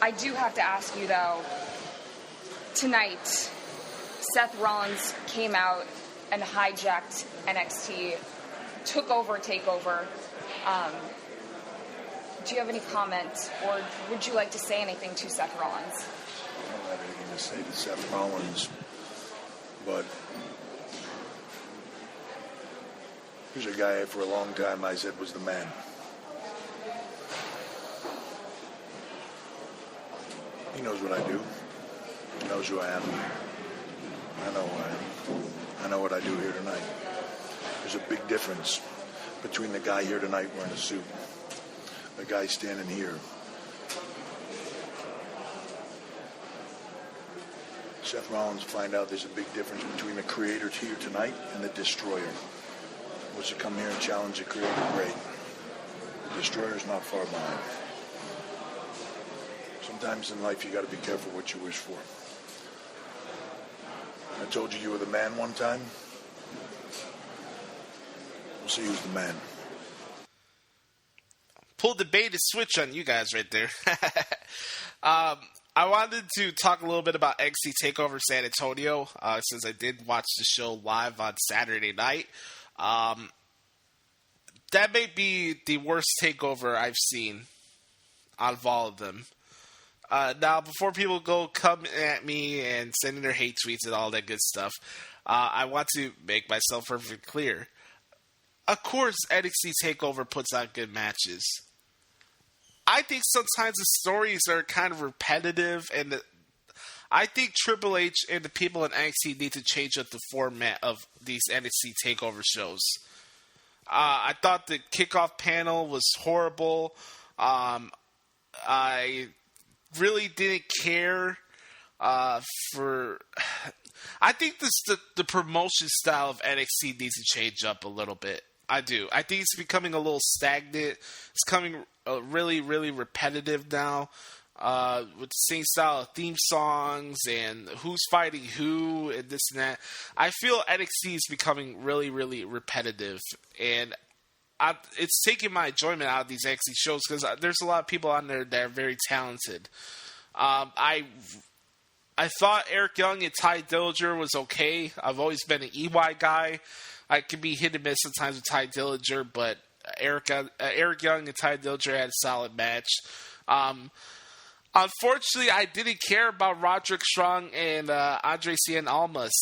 I do have to ask you, though, tonight, Seth Rollins came out and hijacked NXT, took over Takeover. Do you have any comment, or would you like to say anything to Seth Rollins? I don't have anything to say to Seth Rollins, but Here's a guy for a long time I said was the man. He knows what I do. He knows who I am. I know who I am. I know what I do here tonight. There's a big difference between the guy here tonight wearing a suit, the guy standing here. Seth Rollins find out there's a big difference between the creator here tonight and the destroyer. Was to come here and challenge the creator, great. The destroyer's not far behind. Sometimes in life you got to be careful what you wish for. I told you were the man one time. We'll see who's the man. Pulled the bait switch on you guys right there. I wanted to talk a little bit about NXT TakeOver San Antonio, since I did watch the show live on Saturday night. That may be the worst takeover I've seen out of all of them. Now, before people come at me and sending their hate tweets and all that good stuff, I want to make myself perfectly clear. Of course, NXT TakeOver puts on good matches. I think sometimes the stories are kind of repetitive, and I think Triple H and the people in NXT need to change up the format of these NXT TakeOver shows. I thought the kickoff panel was horrible. I really didn't care for... I think the promotion style of NXT needs to change up a little bit. I do. I think it's becoming a little stagnant. It's coming really, really repetitive now, with the same style of theme songs and who's fighting who and this and that. I feel NXT is becoming really, really repetitive, and it's taking my enjoyment out of these NXT shows because there's a lot of people on there that are very talented. I thought Eric Young and Ty Dillinger was okay. I've always been an EY guy. I can be hit and miss sometimes with Ty Dillinger, but Eric Young and Ty Dillinger had a solid match. Unfortunately, I didn't care about Roderick Strong and Andre Cien Almas.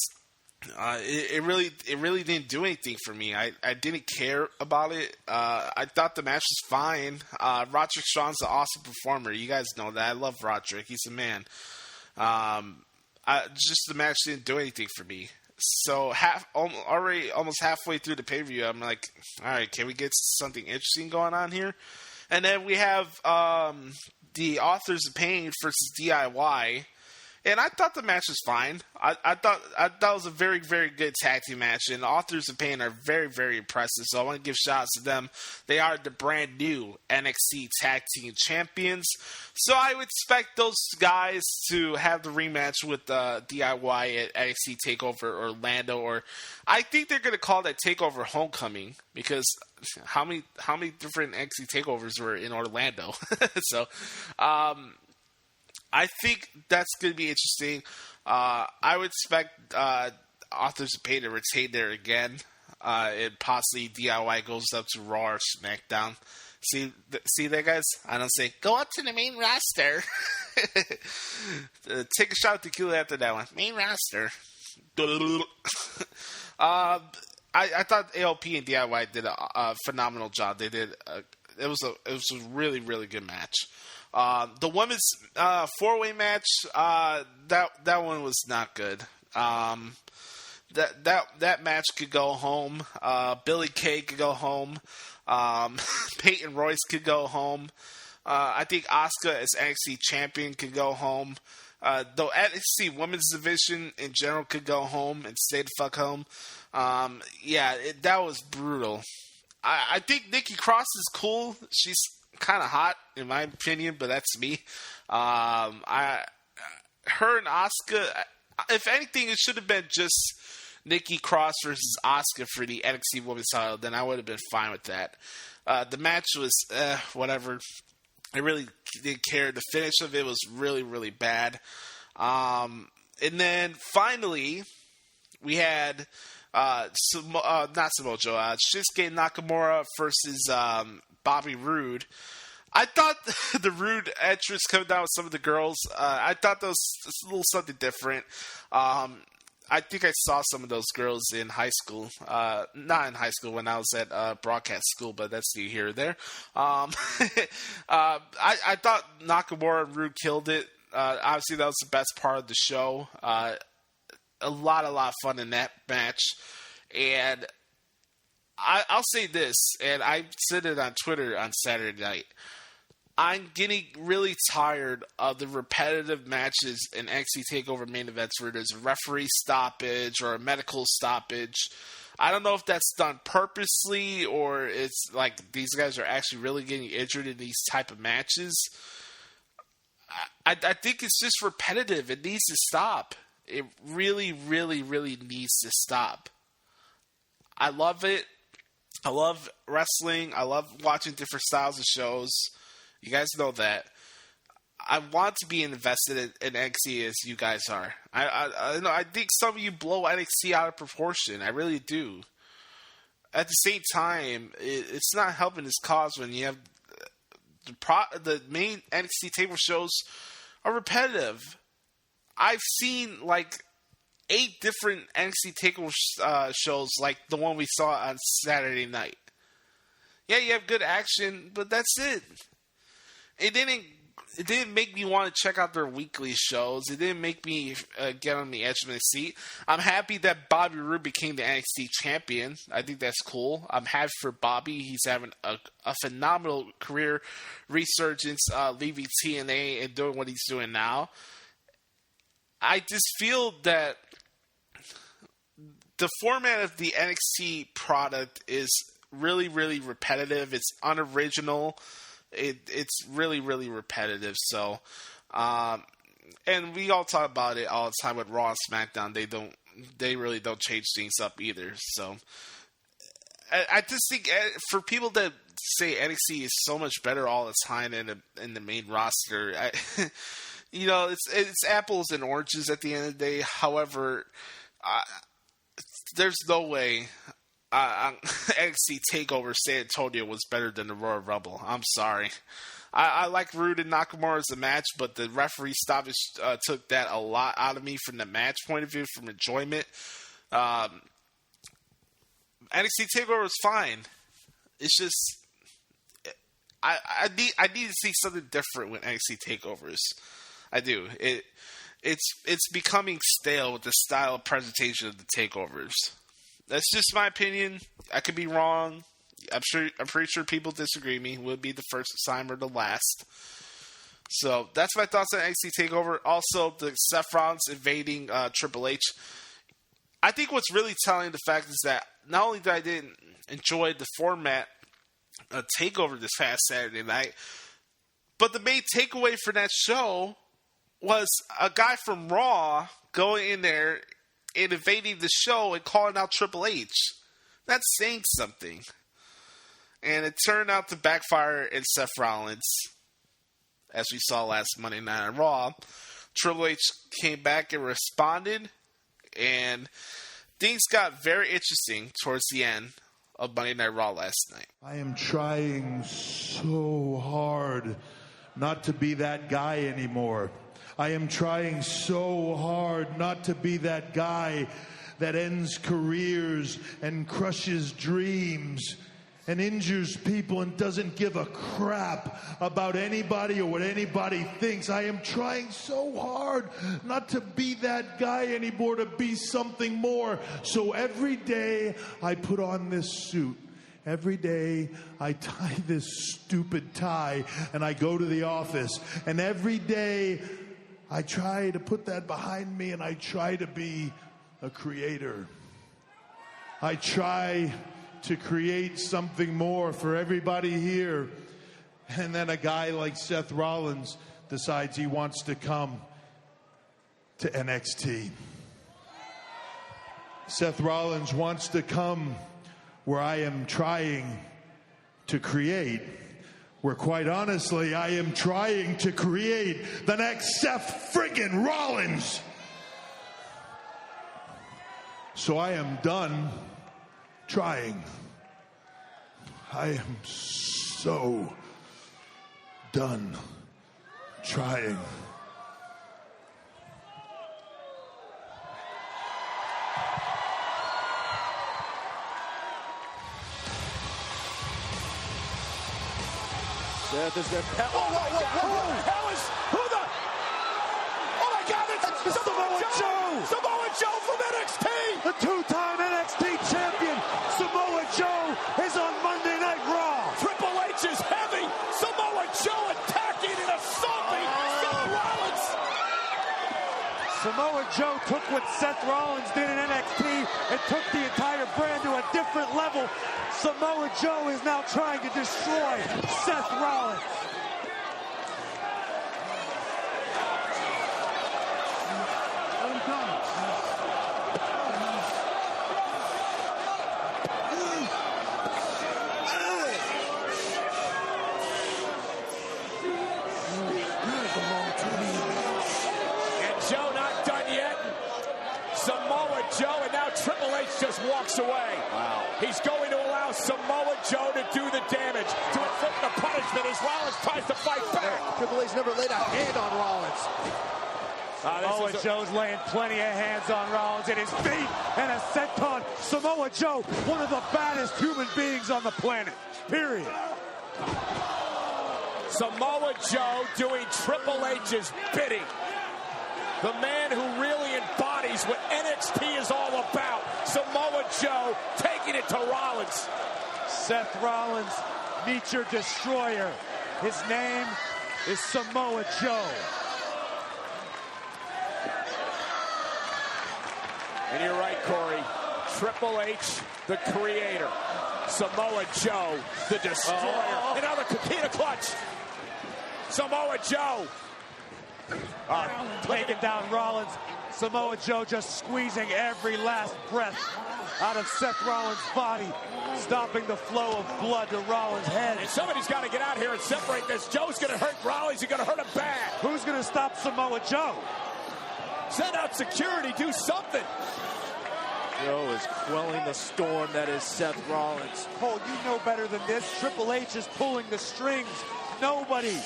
It really didn't do anything for me. I didn't care about it. I thought the match was fine. Roderick Strong's an awesome performer. You guys know that. I love Roderick. He's a man. Just the match didn't do anything for me. So almost halfway through the pay-per-view, I'm like, all right, can we get something interesting going on here? And then we have the Authors of Pain versus DIY. And I thought the match was fine. I thought it was a very, very good tag team match. And the Authors of Pain are very, very impressive. So I want to give shout-outs to them. They are the brand new NXT Tag Team Champions. So I would expect those guys to have the rematch with DIY at NXT TakeOver Orlando. Or I think they're going to call that TakeOver Homecoming. Because how many different NXT TakeOvers were in Orlando? So... I think that's going to be interesting. I would expect Authors of Pain to retain there again. And possibly DIY goes up to Raw or SmackDown. See that, guys? I don't say, go up to the main roster. Take a shot at Tequila after that one. Main roster. I thought AOP and DIY did a phenomenal job. They did. It was a really, really good match. The women's 4-way match, that one was not good. That match could go home. Billie Kay could go home. Peyton Royce could go home. I think Asuka as NXT champion could go home. Though NXT women's division in general could go home and stay the fuck home. That was brutal. I think Nikki Cross is cool. She's kind of hot in my opinion, but that's me. Her and Asuka, if anything, it should have been just Nikki Cross versus Asuka for the NXT Women's title. Then I would have been fine with that. The match was whatever. I really didn't care. The finish of it was really, really bad. And then finally, we had not Samoa Joe, Shinsuke Nakamura versus Bobby Roode. I thought the Roode entrance coming down with some of the girls, I thought that was a little something different. I I think I saw some of those girls in high school. Not in high school, when I was at broadcast school, but that's neither here or there. I thought Nakamura and Rude killed it. Obviously, that was the best part of the show. A lot of fun in that match. And I'll say this, and I said it on Twitter on Saturday night. I'm getting really tired of the repetitive matches in NXT TakeOver main events where there's a referee stoppage or a medical stoppage. I don't know if that's done purposely or it's like these guys are actually really getting injured in these type of matches. I think it's just repetitive. It needs to stop. It really, really, really needs to stop. I love it. I love wrestling. I love watching different styles of shows. You guys know that. I want to be invested in NXT as you guys are. I think some of you blow NXT out of proportion. I really do. At the same time, it's not helping this cause when you have the main NXT TakeOver shows are repetitive. I've seen like 8 different NXT TakeOver shows like the one we saw on Saturday night. Yeah, you have good action, but that's it. It didn't make me want to check out their weekly shows. It didn't make me get on the edge of my seat. I'm happy that Bobby Roode became the NXT champion. I think that's cool. I'm happy for Bobby. He's having a phenomenal career resurgence, leaving TNA and doing what he's doing now. I just feel that the format of the NXT product is really, really repetitive. It's unoriginal. It's really, really repetitive. So, and we all talk about it all the time with Raw and SmackDown. They really don't change things up either. So, I just think for people that say NXT is so much better all the time in the main roster, it's apples and oranges at the end of the day. However, there's no way NXT TakeOver San Antonio was better than the Royal Rumble. I'm sorry. I like Rude and Nakamura as a match, but the referee stoppage took that a lot out of me from the match point of view, from enjoyment. NXT TakeOver was fine. It's just I need to see something different with NXT TakeOvers. I do. It's becoming stale with the style of presentation of the takeovers. That's just my opinion. I could be wrong. I'm pretty sure people disagree with me. Would be the first time or the last. So that's my thoughts on NXT TakeOver. Also, the Seth Rollins invading Triple H. I think what's really telling the fact is that not only did I didn't enjoy the format of TakeOver this past Saturday night, but the main takeaway for that show was a guy from Raw going in there and invading the show and calling out Triple H. That's saying something. And it turned out to backfire in Seth Rollins, as we saw last Monday Night on Raw. Triple H came back and responded, and things got very interesting towards the end of Monday Night Raw last night. I am trying so hard not to be that guy anymore. I am trying so hard not to be that guy that ends careers and crushes dreams and injures people and doesn't give a crap about anybody or what anybody thinks. I am trying so hard not to be that guy anymore, to be something more. So every day I put on this suit. Every day I tie this stupid tie and I go to the office. And every day I try to put that behind me and I try to be a creator. I try to create something more for everybody here. And then a guy like Seth Rollins decides he wants to come to NXT. Seth Rollins wants to come where I am trying to create. Where quite honestly, I am trying to create the next Seth friggin' Rollins. So I am done trying. I am so done trying. Seth is there. Whoa. Who the hell is... Oh, my God, it's Samoa Joe! Samoa Joe from NXT! The two-time NXT champion, Samoa Joe, is on Monday Night Raw. Triple H is heavy. Samoa Joe attacking and assaulting Seth Rollins. Samoa Joe took what Seth Rollins did in NXT and took the entire brand to a different level. Samoa Joe is now trying to destroy Seth Rollins. Triple H just walks away. Wow. He's going to allow Samoa Joe to do the damage, to inflict the punishment as Rollins tries to fight back. Triple H never laid a hand on Rollins. Samoa Joe's laying plenty of hands on Rollins at his feet and a senton. Samoa Joe, one of the baddest human beings on the planet. Period. Samoa Joe doing Triple H's bidding. The man who really embodies what NXT is all about. Samoa Joe taking it to Rollins. Seth Rollins, meet your destroyer. His name is Samoa Joe. And you're right, Corey. Triple H, the creator. Samoa Joe, the destroyer. And now the Coquina clutch. Samoa Joe. Taking down Rollins. Samoa Joe just squeezing every last breath out of Seth Rollins' body, stopping the flow of blood to Rollins' head. And somebody's got to get out here and separate this. Joe's going to hurt Rollins. He's going to hurt him bad. Who's going to stop Samoa Joe? Send out security. Do something. Joe is quelling the storm that is Seth Rollins. Cole, you know better than this. Triple H is pulling the strings. Nobody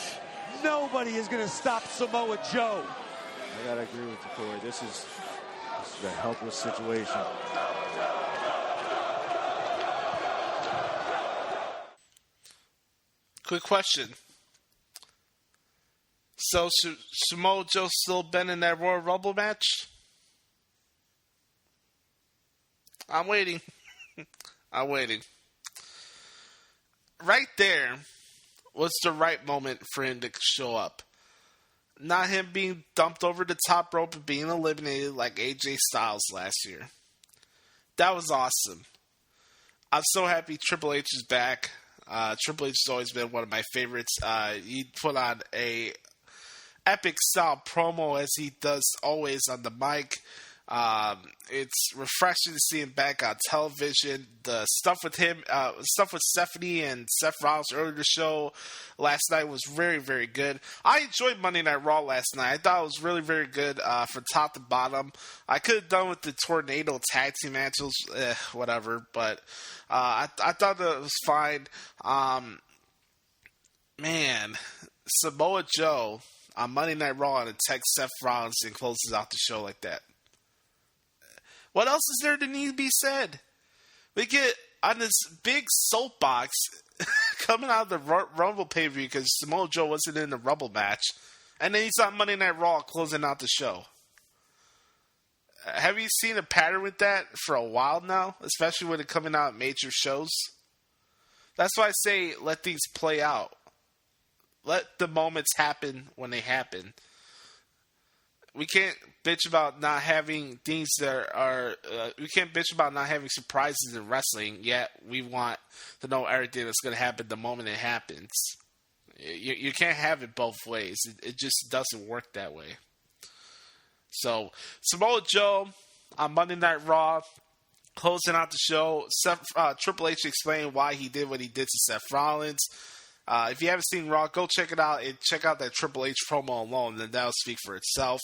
is going to stop Samoa Joe. I got to agree with you, Corey. This is a helpless situation. Quick question. So, Samoa Joe still been in that Royal Rumble match? I'm waiting. I'm waiting. Right there was the right moment for him to show up. Not him being dumped over the top rope and being eliminated like AJ Styles last year. That was awesome. I'm so happy Triple H is back. Triple H has always been one of my favorites. He put on a epic style promo as he does always on the mic. It's refreshing to see him back on television. The stuff with him, stuff with Stephanie and Seth Rollins earlier in the show last night was very, very good. I enjoyed Monday Night Raw last night. I thought it was really, very good from top to bottom. I could have done with the Tornado tag team matches, whatever, but I thought that it was fine. Man, Samoa Joe on Monday Night Raw and attacks Seth Rollins and closes out the show like that. What else is there to need to be said? We get on this big soapbox coming out of the Rumble pay-per-view because Samoa Joe wasn't in the Rumble match. And then he's on Monday Night Raw closing out the show. Have you seen a pattern with that for a while now? Especially when it's coming out at major shows? That's why I say let things play out. Let the moments happen when they happen. We can't bitch about not having things that are... we can't bitch about not having surprises in wrestling, yet we want to know everything that's going to happen the moment it happens. You can't have it both ways. It just doesn't work that way. So, Samoa Joe on Monday Night Raw, closing out the show. Triple H explained why he did what he did to Seth Rollins. If you haven't seen Raw, go check it out and check out that Triple H promo alone, and that'll speak for itself.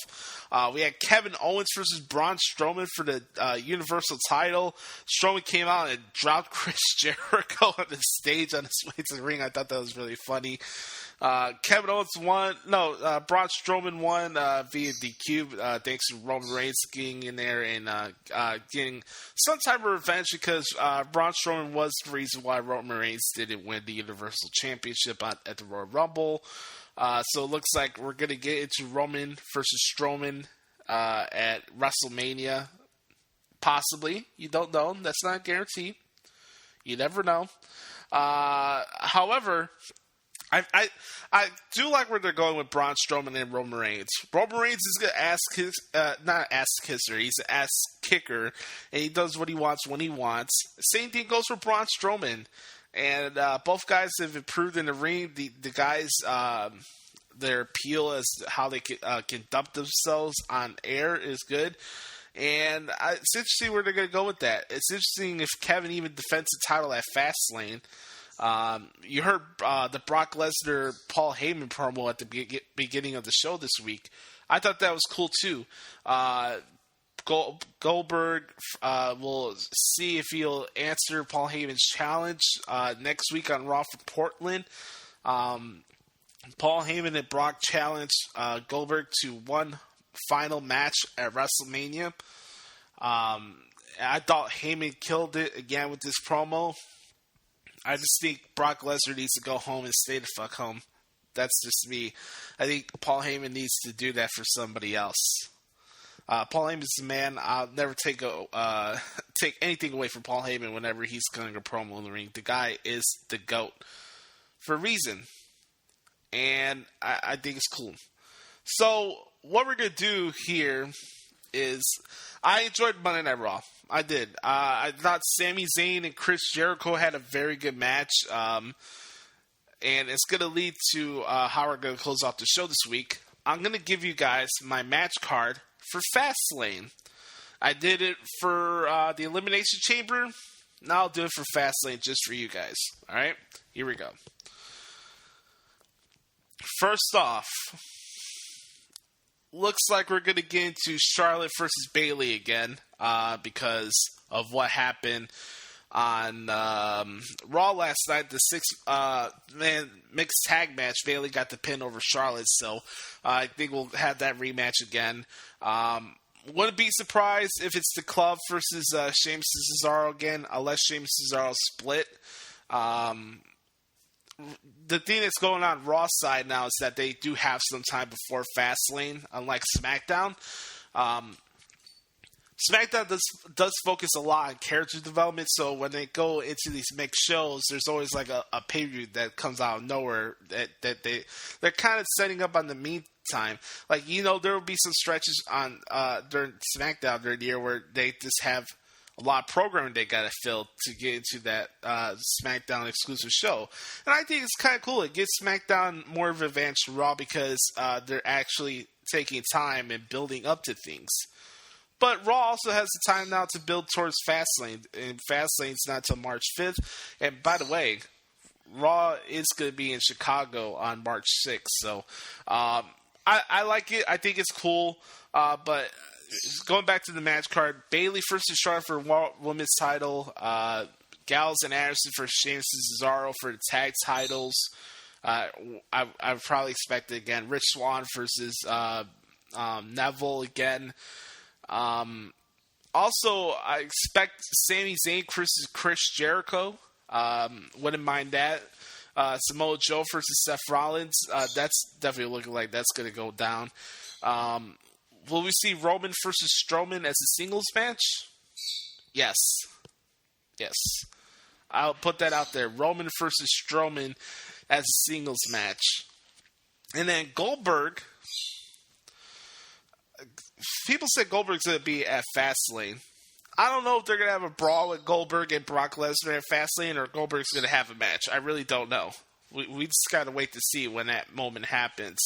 We had Kevin Owens versus Braun Strowman for the Universal title. Strowman came out and dropped Chris Jericho on the stage on his way to the ring. I thought that was really funny. Kevin Owens won. No, Braun Strowman won via DQ. Thanks to Roman Reigns getting in there and getting some type of revenge because Braun Strowman was the reason why Roman Reigns didn't win the Universal Championship at the Royal Rumble. So it looks like we're going to get into Roman versus Strowman at WrestleMania. Possibly. You don't know. That's not a guarantee. You never know. However, I do like where they're going with Braun Strowman and Roman Reigns. Roman Reigns is going to not ass kisser, he's an ass kicker, and he does what he wants when he wants. Same thing goes for Braun Strowman. And both guys have improved in the ring. The guys, their appeal as to how they conduct themselves on air is good. And it's interesting where they're going to go with that. It's interesting if Kevin even defends the title at Fastlane. You heard the Brock Lesnar Paul Heyman promo at the beginning of the show this week. I thought that was cool too. Goldberg will see if he'll answer Paul Heyman's challenge next week on Raw from Portland. Paul Heyman and Brock challenged Goldberg to one final match at WrestleMania. I thought Heyman killed it again with this promo. I just think Brock Lesnar needs to go home and stay the fuck home. That's just me. I think Paul Heyman needs to do that for somebody else. Paul Heyman's the man. I'll never take anything away from Paul Heyman whenever he's cutting a promo in the ring. The guy is the GOAT for a reason. And I think it's cool. So what we're going to do here is I enjoyed Monday Night Raw. I did. I thought Sami Zayn and Chris Jericho had a very good match. And it's going to lead to how we're going to close off the show this week. I'm going to give you guys my match card for Fastlane. I did it for the Elimination Chamber. Now I'll do it for Fastlane just for you guys. All right? Here we go. First off, looks like we're going to get into Charlotte versus Bayley again because of what happened on Raw last night. The six-man mixed tag match, Bayley got the pin over Charlotte, so I think we'll have that rematch again. Wouldn't be surprised if it's the Club versus Sheamus and Cesaro again, unless Sheamus and Cesaro split. The thing that's going on Raw side now is that they do have some time before Fastlane, unlike SmackDown. SmackDown does focus a lot on character development, so when they go into these mixed shows, there's always like a pay-per-view that comes out of nowhere that they're kind of setting up on the meantime. Like, you know, there will be some stretches on during SmackDown during the year where they just have a lot of programming they got to fill to get into that SmackDown exclusive show. And I think it's kind of cool. It gives SmackDown more of an advantage to Raw because they're actually taking time and building up to things. But Raw also has the time now to build towards Fastlane, and Fastlane's not until March 5th. And by the way, Raw is going to be in Chicago on March 6th. So I like it. I think it's cool. But going back to the match card, Bayley versus Charlotte for Women's title. Gallows and Anderson for Sheamus and Cesaro for the tag titles. I would probably expect it again. Rich Swann versus Neville again. Also, I expect Sami Zayn versus Chris Jericho. Wouldn't mind that. Samoa Joe versus Seth Rollins. That's definitely looking like that's going to go down. Will we see Roman versus Strowman as a singles match? Yes. Yes. I'll put that out there. Roman versus Strowman as a singles match. And then Goldberg. People said Goldberg's going to be at Fastlane. I don't know if they're going to have a brawl with Goldberg and Brock Lesnar at Fastlane or Goldberg's going to have a match. I really don't know. We just got to wait to see when that moment happens.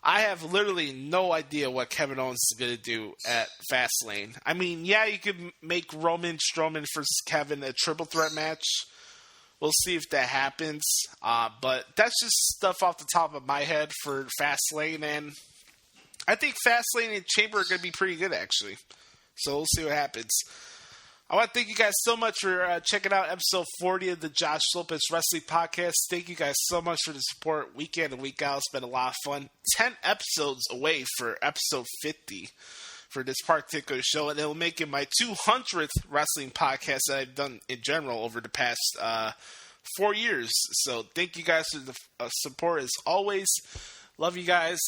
I have literally no idea what Kevin Owens is going to do at Fastlane. I mean, yeah, you could make Roman Strowman versus Kevin a triple threat match. We'll see if that happens. But that's just stuff off the top of my head for Fastlane, and I think Fastlane and Chamber are going to be pretty good, actually. So we'll see what happens. I want to thank you guys so much for checking out episode 40 of the Josh Lopez Wrestling Podcast. Thank you guys so much for the support week in and week out. It's been a lot of fun. 10 episodes away for episode 50 for this particular show, and it'll make it my 200th wrestling podcast that I've done in general over the past 4 years. So thank you guys for the support as always. Love you guys.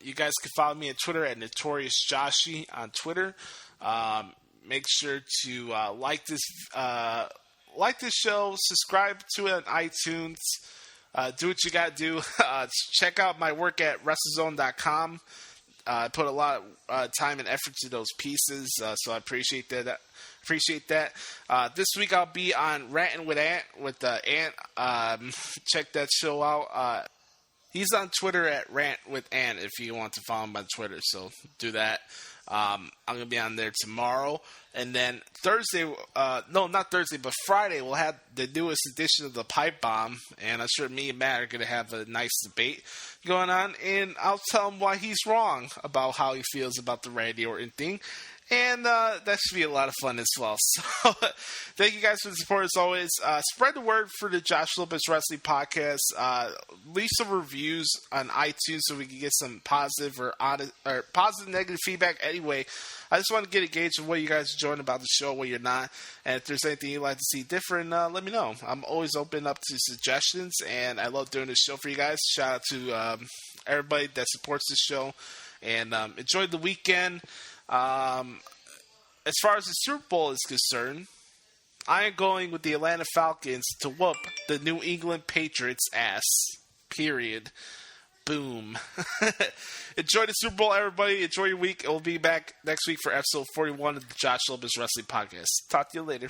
You guys can follow me on Twitter at NotoriousJoshi on Twitter. Make sure to like this show, subscribe to it on iTunes, do what you got to do. Check out my work at WrestleZone.com. I put a lot of time and effort to those pieces, so I appreciate that. This week I'll be on Rantin' with Ant with Ant. Check that show out. He's on Twitter at Rant with Ant if you want to follow him on Twitter, so do that. I'm going to be on there tomorrow. And then Thursday, not Thursday, but Friday, we'll have the newest edition of the Pipe Bomb. And I'm sure me and Matt are going to have a nice debate going on. And I'll tell him why he's wrong about how he feels about the Randy Orton thing. And that should be a lot of fun as well. So thank you guys for the support as always. Spread the word for the Josh Lopez Wrestling Podcast. Leave some reviews on iTunes so we can get some positive or positive, negative feedback. Anyway, I just want to get a gauge of what you guys are enjoying about the show, what you're not. And if there's anything you'd like to see different, let me know. I'm always open up to suggestions, and I love doing this show for you guys. Shout out to everybody that supports this show. And enjoy the weekend. As far as the Super Bowl is concerned, I am going with the Atlanta Falcons to whoop the New England Patriots' ass. Period. Boom. Enjoy the Super Bowl, everybody. Enjoy your week. We'll be back next week for episode 41 of the Josh Lopez Wrestling Podcast. Talk to you later.